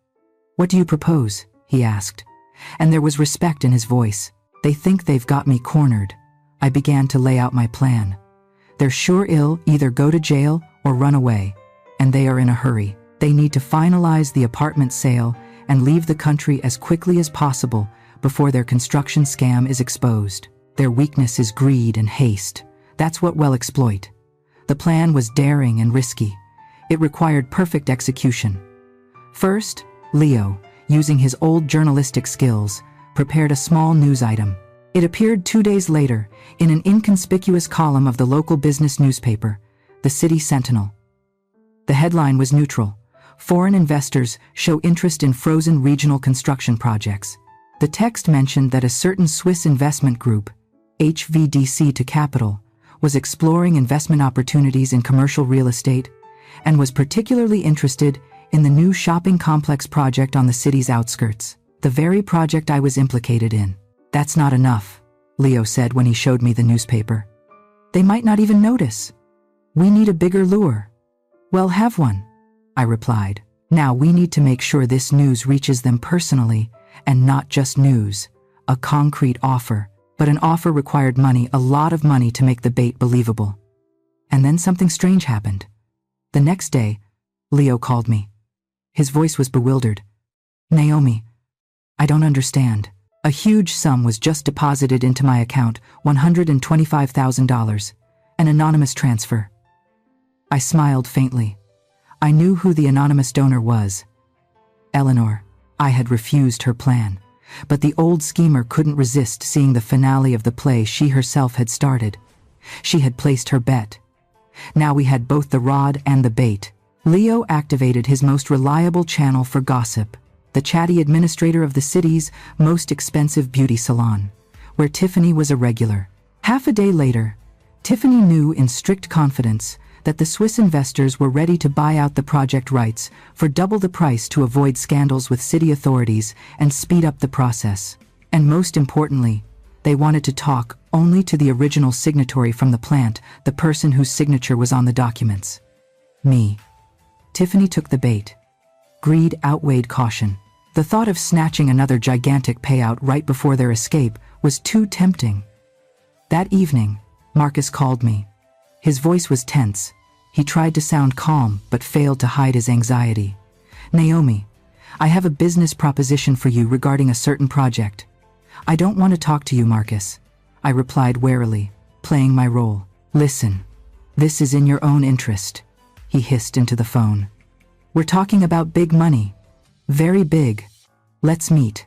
What do you propose? He asked, and there was respect in his voice. They think they've got me cornered. I began to lay out my plan. They're sure ill, either go to jail or run away, and they are in a hurry. They need to finalize the apartment sale and leave the country as quickly as possible before their construction scam is exposed. Their weakness is greed and haste. That's what we'll exploit. The plan was daring and risky. It required perfect execution. First, Leo, using his old journalistic skills, prepared a small news item. It appeared 2 days later in an inconspicuous column of the local business newspaper, the City Sentinel. The headline was neutral. Foreign investors show interest in frozen regional construction projects. The text mentioned that a certain Swiss investment group, HVDC to Capital, was exploring investment opportunities in commercial real estate and was particularly interested in the new shopping complex project on the city's outskirts, the very project I was implicated in. That's not enough, Leo said when he showed me the newspaper. They might not even notice. We need a bigger lure. Well, have one, I replied. Now we need to make sure this news reaches them personally and not just news, a concrete offer. But an offer required money, a lot of money, to make the bait believable. And then something strange happened. The next day, Leo called me. His voice was bewildered. Naomi, I don't understand. A huge sum was just deposited into my account, $125,000, an anonymous transfer. I smiled faintly. I knew who the anonymous donor was. Eleanor. I had refused her plan. But the old schemer couldn't resist seeing the finale of the play she herself had started. She had placed her bet. Now we had both the rod and the bait. Leo activated his most reliable channel for gossip, the chatty administrator of the city's most expensive beauty salon, where Tiffany was a regular. Half a day later, Tiffany knew in strict confidence that the Swiss investors were ready to buy out the project rights for double the price to avoid scandals with city authorities and speed up the process. And most importantly, they wanted to talk only to the original signatory from the plant, the person whose signature was on the documents. Me. Tiffany took the bait. Greed outweighed caution. The thought of snatching another gigantic payout right before their escape was too tempting. That evening, Marcus called me. His voice was tense. He tried to sound calm, but failed to hide his anxiety. Naomi, I have a business proposition for you regarding a certain project. I don't want to talk to you, Marcus, I replied warily, playing my role. Listen, this is in your own interest, he hissed into the phone. We're talking about big money. Very big. Let's meet.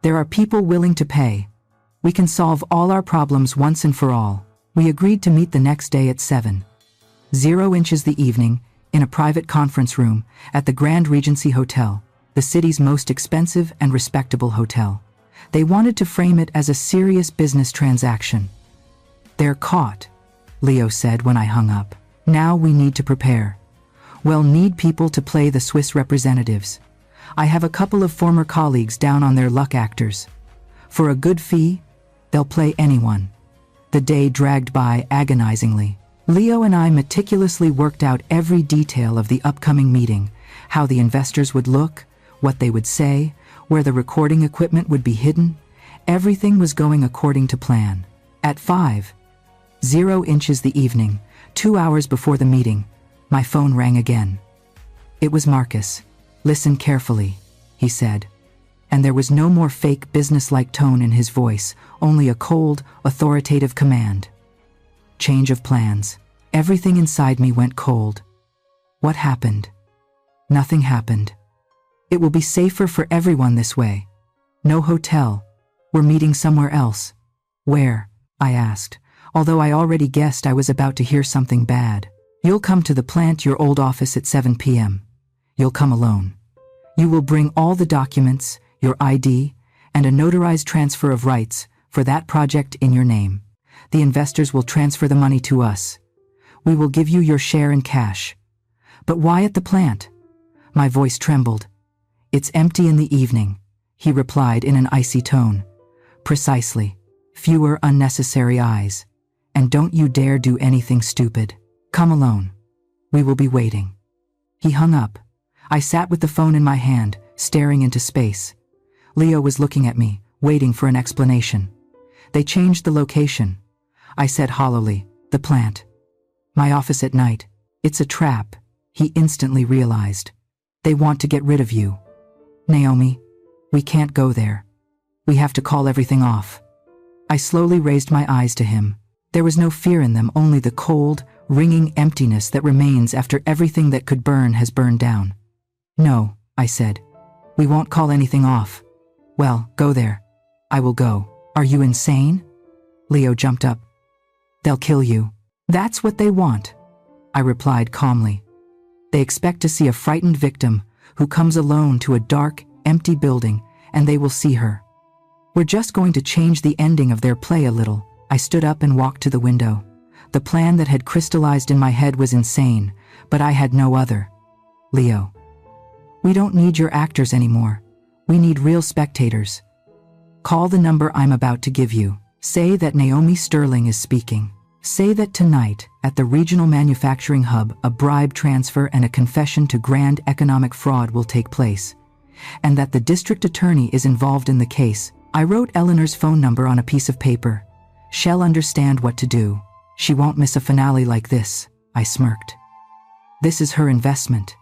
There are people willing to pay. We can solve all our problems once and for all. We agreed to meet the next day at 7:00 the evening, in a private conference room at the Grand Regency Hotel, the city's most expensive and respectable hotel. They wanted to frame it as a serious business transaction. They're caught, Leo said when I hung up. Now we need to prepare. We'll need people to play the Swiss representatives. I have a couple of former colleagues down on their luck actors. For a good fee, they'll play anyone. The day dragged by agonizingly. Leo and I meticulously worked out every detail of the upcoming meeting, how the investors would look, what they would say, where the recording equipment would be hidden. Everything was going according to plan. At 5:00 the evening, 2 hours before the meeting, my phone rang again. It was Marcus. "Listen carefully," he said. And there was no more fake business-like tone in his voice, only a cold, authoritative command. Change of plans. Everything inside me went cold. What happened? Nothing happened. It will be safer for everyone this way. No hotel. We're meeting somewhere else. Where? I asked, although I already guessed I was about to hear something bad. You'll come to the plant, your old office, at 7 p.m. You'll come alone. You will bring all the documents, your ID, and a notarized transfer of rights for that project in your name. The investors will transfer the money to us. We will give you your share in cash. But why at the plant? My voice trembled. It's empty in the evening, he replied in an icy tone. Precisely. Fewer unnecessary eyes. And don't you dare do anything stupid. Come alone. We will be waiting. He hung up. I sat with the phone in my hand, staring into space. Leo was looking at me, waiting for an explanation. They changed the location. I said hollowly, the plant. My office at night. It's a trap, he instantly realized. They want to get rid of you. Naomi, we can't go there. We have to call everything off. I slowly raised my eyes to him. There was no fear in them, only the cold, ringing emptiness that remains after everything that could burn has burned down. No, I said. We won't call anything off. Well, go there. I will go. Are you insane? Leo jumped up. They'll kill you. That's what they want, I replied calmly. They expect to see a frightened victim who comes alone to a dark, empty building, and they will see her. We're just going to change the ending of their play a little. I stood up and walked to the window. The plan that had crystallized in my head was insane, but I had no other. Leo, we don't need your actors anymore. We need real spectators. Call the number I'm about to give you. Say that Naomi Sterling is speaking. Say that tonight, at the regional manufacturing hub, a bribe transfer and a confession to grand economic fraud will take place, and that the district attorney is involved in the case. I wrote Eleanor's phone number on a piece of paper. She'll understand what to do. She won't miss a finale like this, I smirked. This is her investment.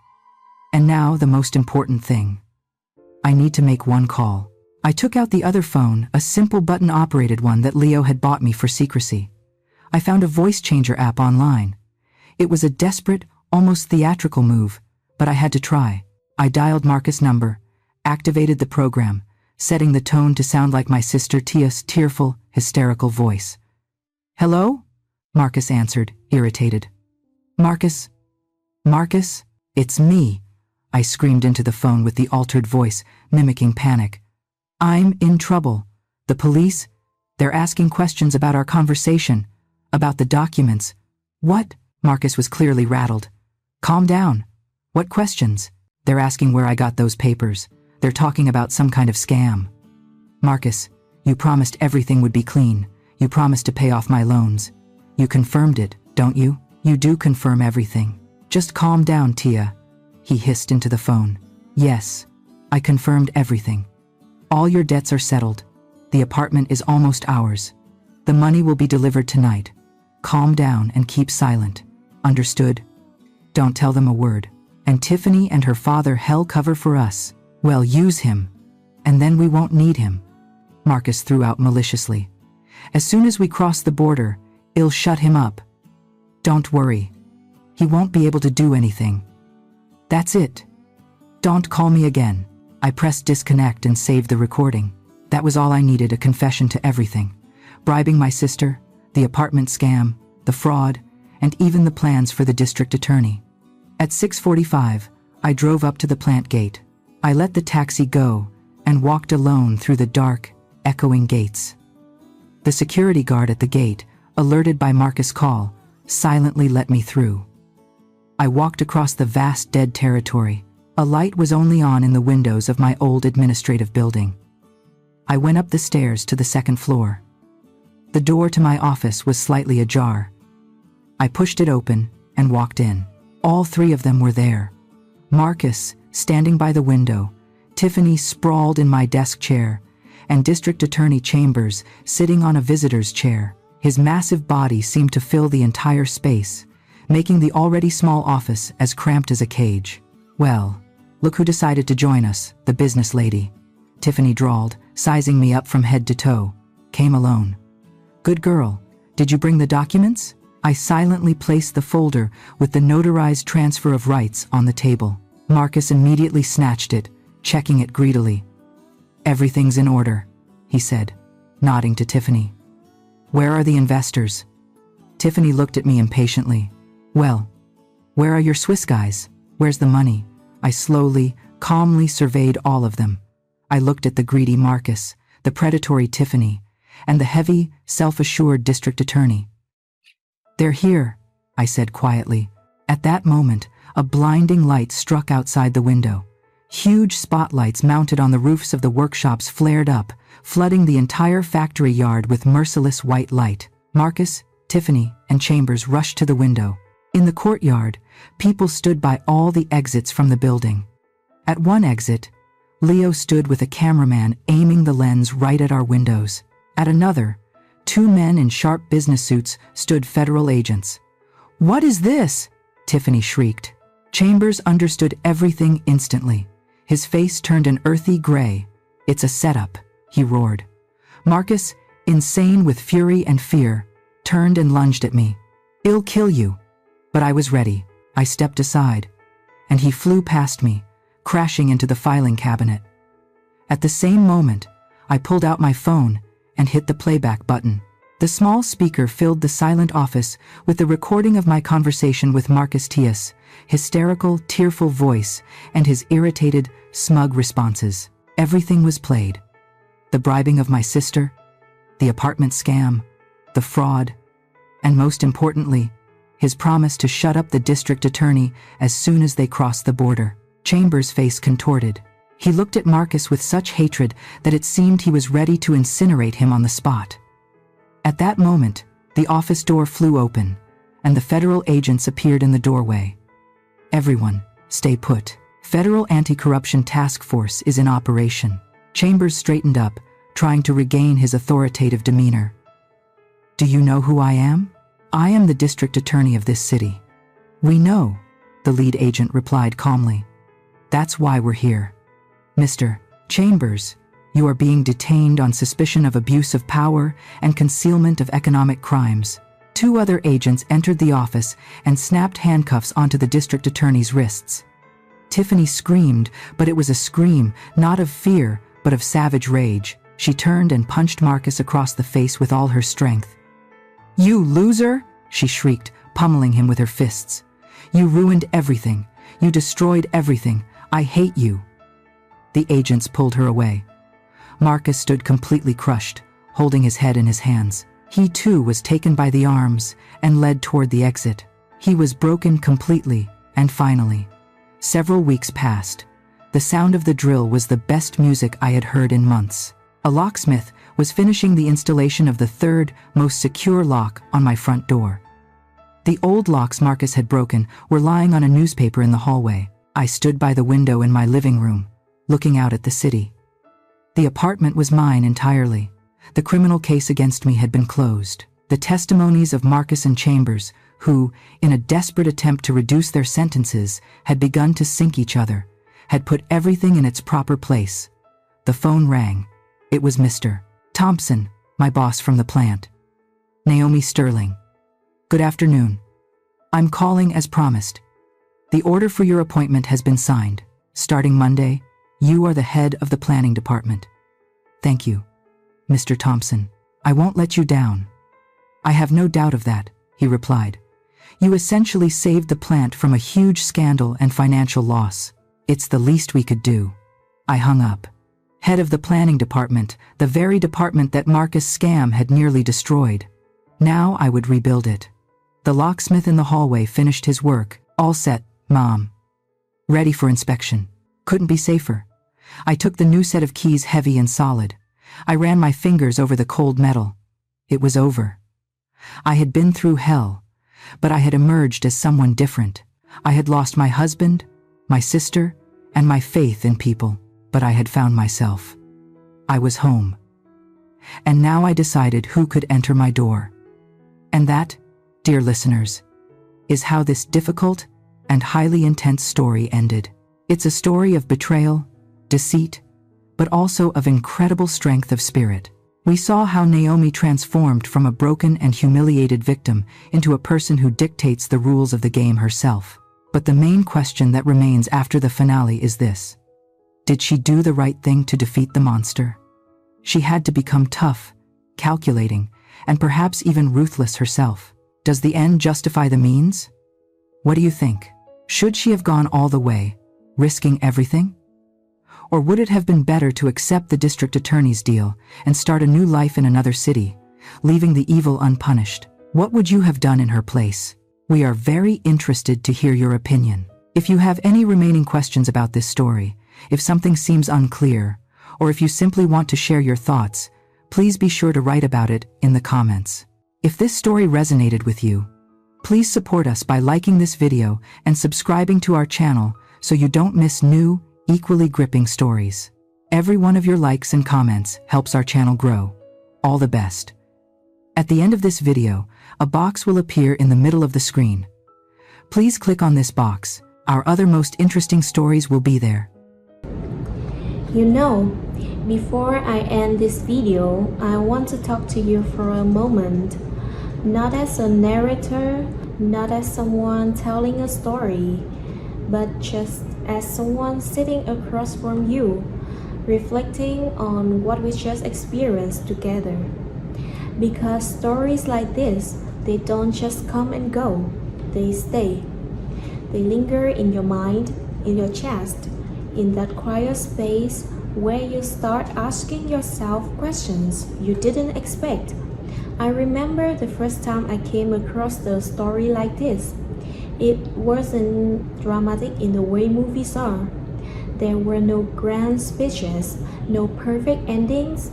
And now the most important thing. I need to make one call. I took out the other phone, a simple button-operated one that Leo had bought me for secrecy. I found a voice changer app online. It was a desperate, almost theatrical move, but I had to try. I dialed Marcus' number, activated the program, setting the tone to sound like my sister Tia's tearful, hysterical voice. Hello? Marcus answered, irritated. Marcus? Marcus? It's me, I screamed into the phone with the altered voice, mimicking panic. I'm in trouble. The police? They're asking questions about our conversation, about the documents. What? Marcus was clearly rattled. Calm down. What questions? They're asking where I got those papers. They're talking about some kind of scam. Marcus, you promised everything would be clean. You promised to pay off my loans. You confirmed it, don't you? You do confirm everything. Just calm down, Tia. He hissed into the phone. Yes, I confirmed everything. All your debts are settled. The apartment is almost ours. The money will be delivered tonight. Calm down and keep silent. Understood? Don't tell them a word. And Tiffany and her father hell cover for us. Well, use him. And then we won't need him. Marcus threw out maliciously. As soon as we cross the border, I'll shut him up. Don't worry. He won't be able to do anything. That's it. Don't call me again. I pressed disconnect and saved the recording. That was all I needed, a confession to everything. Bribing my sister, the apartment scam, the fraud, and even the plans for the district attorney. At 6:45, I drove up to the plant gate. I let the taxi go and walked alone through the dark, echoing gates. The security guard at the gate, alerted by Marcus' call, silently let me through. I walked across the vast dead territory. A light was only on in the windows of my old administrative building. I went up the stairs to the second floor. The door to my office was slightly ajar. I pushed it open and walked in. All three of them were there. Marcus, standing by the window, Tiffany sprawled in my desk chair, and District Attorney Chambers sitting on a visitor's chair. His massive body seemed to fill the entire space, making the already small office as cramped as a cage. "Well, look who decided to join us, the business lady," Tiffany drawled, sizing me up from head to toe. "Came alone. Good girl. Did you bring the documents?" I silently placed the folder with the notarized transfer of rights on the table. Marcus immediately snatched it, checking it greedily. "Everything's in order," he said, nodding to Tiffany. "Where are the investors?" Tiffany looked at me impatiently. "Well, where are your Swiss guys? Where's the money?" I slowly, calmly surveyed all of them. I looked at the greedy Marcus, the predatory Tiffany, and the heavy, self-assured district attorney. "They're here," I said quietly. At that moment, a blinding light struck outside the window. Huge spotlights mounted on the roofs of the workshops flared up, flooding the entire factory yard with merciless white light. Marcus, Tiffany, and Chambers rushed to the window. In the courtyard, people stood by all the exits from the building. At one exit, Leo stood with a cameraman aiming the lens right at our windows. At another, two men in sharp business suits stood federal agents. "What is this?" Tiffany shrieked. Chambers understood everything instantly. His face turned an earthy gray. "It's a setup," he roared. Marcus, insane with fury and fear, turned and lunged at me. "I'll kill you." But I was ready. I stepped aside, and he flew past me, crashing into the filing cabinet. At the same moment, I pulled out my phone and hit the playback button. The small speaker filled the silent office with the recording of my conversation with Marcus Tias, hysterical, tearful voice, and his irritated, smug responses. Everything was played. The bribing of my sister, the apartment scam, the fraud, and most importantly, his promise to shut up the district attorney as soon as they crossed the border. Chambers' face contorted. He looked at Marcus with such hatred that it seemed he was ready to incinerate him on the spot. At that moment, the office door flew open, and the federal agents appeared in the doorway. "Everyone, stay put. Federal Anti-Corruption Task Force is in operation." Chambers straightened up, trying to regain his authoritative demeanor. "Do you know who I am? I am the district attorney of this city." "We know," the lead agent replied calmly. "That's why we're here. Mr. Chambers, you are being detained on suspicion of abuse of power and concealment of economic crimes." Two other agents entered the office and snapped handcuffs onto the district attorney's wrists. Tiffany screamed, but it was a scream not of fear, but of savage rage. She turned and punched Marcus across the face with all her strength. "You loser!" she shrieked, pummeling him with her fists. "You ruined everything. You destroyed everything. I hate you." The agents pulled her away. Marcus stood completely crushed, holding his head in his hands. He too was taken by the arms and led toward the exit. He was broken completely, and finally, several weeks passed. The sound of the drill was the best music I had heard in months. A locksmith was finishing the installation of the third, most secure lock on my front door. The old locks Marcus had broken were lying on a newspaper in the hallway. I stood by the window in my living room, looking out at the city. The apartment was mine entirely. The criminal case against me had been closed. The testimonies of Marcus and Chambers, who, in a desperate attempt to reduce their sentences, had begun to sink each other, had put everything in its proper place. The phone rang. It was Mr. Thompson, my boss from the plant. "Naomi Sterling. Good afternoon. I'm calling as promised. The order for your appointment has been signed. Starting Monday, you are the head of the planning department." "Thank you, Mr. Thompson. I won't let you down." "I have no doubt of that," he replied. "You essentially saved the plant from a huge scandal and financial loss. It's the least we could do." I hung up. Head of the planning department, the very department that Marcus' scam had nearly destroyed. Now I would rebuild it. The locksmith in the hallway finished his work. "All set, Mom. Ready for inspection." Couldn't be safer. I took the new set of keys heavy and solid. I ran my fingers over the cold metal. It was over. I had been through hell, but I had emerged as someone different. I had lost my husband, my sister, and my faith in people, but I had found myself. I was home. And now I decided who could enter my door. And that, dear listeners, is how this difficult and highly intense story ended. It's a story of betrayal, deceit, but also of incredible strength of spirit. We saw how Naomi transformed from a broken and humiliated victim into a person who dictates the rules of the game herself. But the main question that remains after the finale is this: did she do the right thing to defeat the monster? She had to become tough, calculating, and perhaps even ruthless herself. Does the end justify the means? What do you think? Should she have gone all the way, risking everything? Or would it have been better to accept the district attorney's deal and start a new life in another city, leaving the evil unpunished? What would you have done in her place? We are very interested to hear your opinion. If you have any remaining questions about this story, if something seems unclear, or if you simply want to share your thoughts, please be sure to write about it in the comments. If this story resonated with you, please support us by liking this video and subscribing to our channel so you don't miss new, equally gripping stories. Every one of your likes and comments helps our channel grow. All the best. At the end of this video, a box will appear in the middle of the screen. Please click on this box. Our other most interesting stories will be there. You know, before I end this video, I want to talk to you for a moment. Not as a narrator, not as someone telling a story, but just as someone sitting across from you, reflecting on what we just experienced together. Because stories like this, they don't just come and go, they stay. They linger in your mind, in your chest, in that quiet space where you start asking yourself questions you didn't expect. I remember the first time I came across a story like this. It wasn't dramatic in the way movies are. There were no grand speeches, no perfect endings,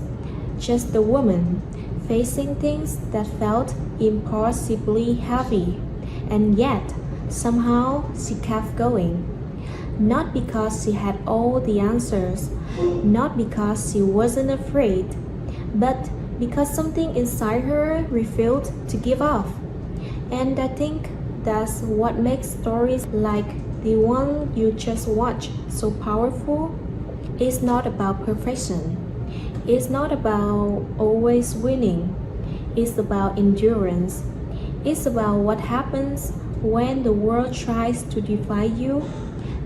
just the woman facing things that felt impossibly heavy, and yet somehow she kept going. Not because she had all the answers, not because she wasn't afraid, but because something inside her refused to give up. And I think that's what makes stories like the one you just watched so powerful. It's not about perfection. It's not about always winning. It's about endurance. It's about what happens when the world tries to defy you,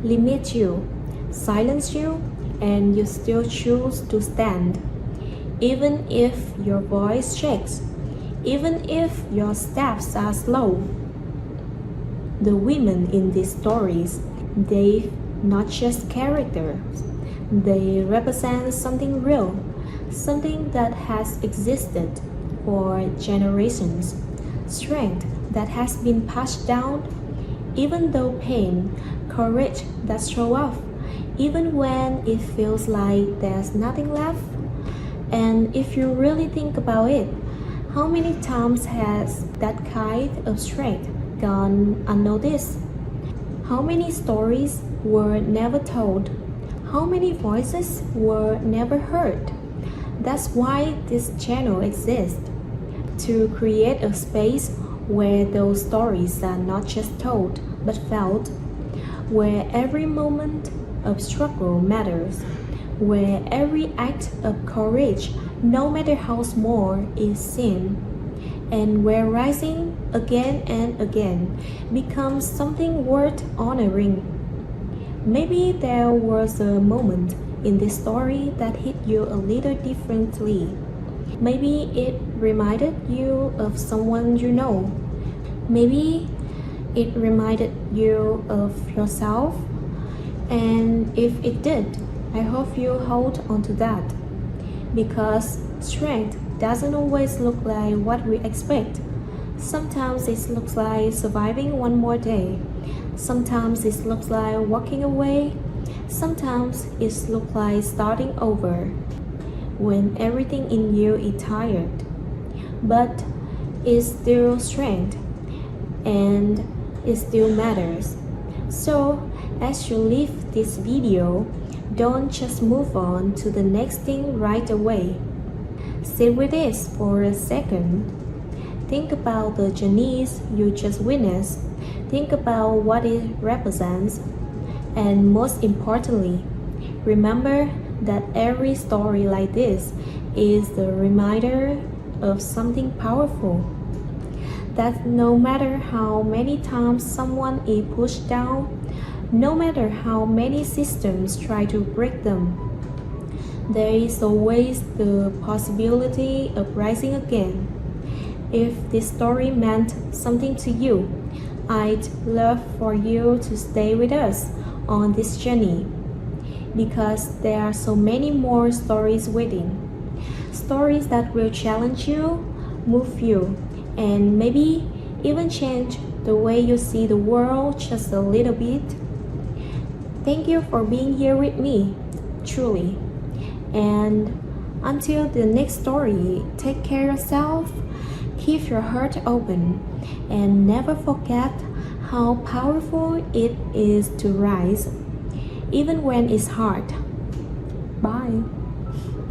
limit you, silence you, and you still choose to stand. Even if your voice shakes, even if your steps are slow. The women in these stories, they're not just characters. They represent something real, something that has existed for generations, strength that has been passed down, even though pain, courage that show off, even when it feels like there's nothing left. And if you really think about it, how many times has that kind of strength gone unnoticed? How many stories were never told? How many voices were never heard? That's why this channel exists, to create a space where those stories are not just told but felt, where every moment of struggle matters, where every act of courage, no matter how small, is seen, and where rising again and again becomes something worth honoring. Maybe there was a moment in this story that hit you a little differently. Maybe it reminded you of someone you know. Maybe it reminded you of yourself. And if it did, I hope you hold on to that. Because strength doesn't always look like what we expect. Sometimes it looks like surviving one more day. Sometimes it looks like walking away. Sometimes it looks like starting over when everything in you is tired. But it's still strength, and it still matters. So As you leave this video, don't just move on to the next thing right away. Sit with this for a second. Think about the journeys you just witnessed. Think about what it represents. And most importantly, remember that every story like this is the reminder of something powerful. That no matter how many times someone is pushed down, no matter how many systems try to break them, there is always the possibility of rising again. If this story meant something to you, I'd love for you to stay with us on this journey, because there are so many more stories waiting. Stories that will challenge you, move you, and maybe even change the way you see the world just a little bit. Thank you for being here with me, truly. And until the next story, take care of yourself, keep your heart open, and never forget how powerful it is to rise, even when it's hard. Bye.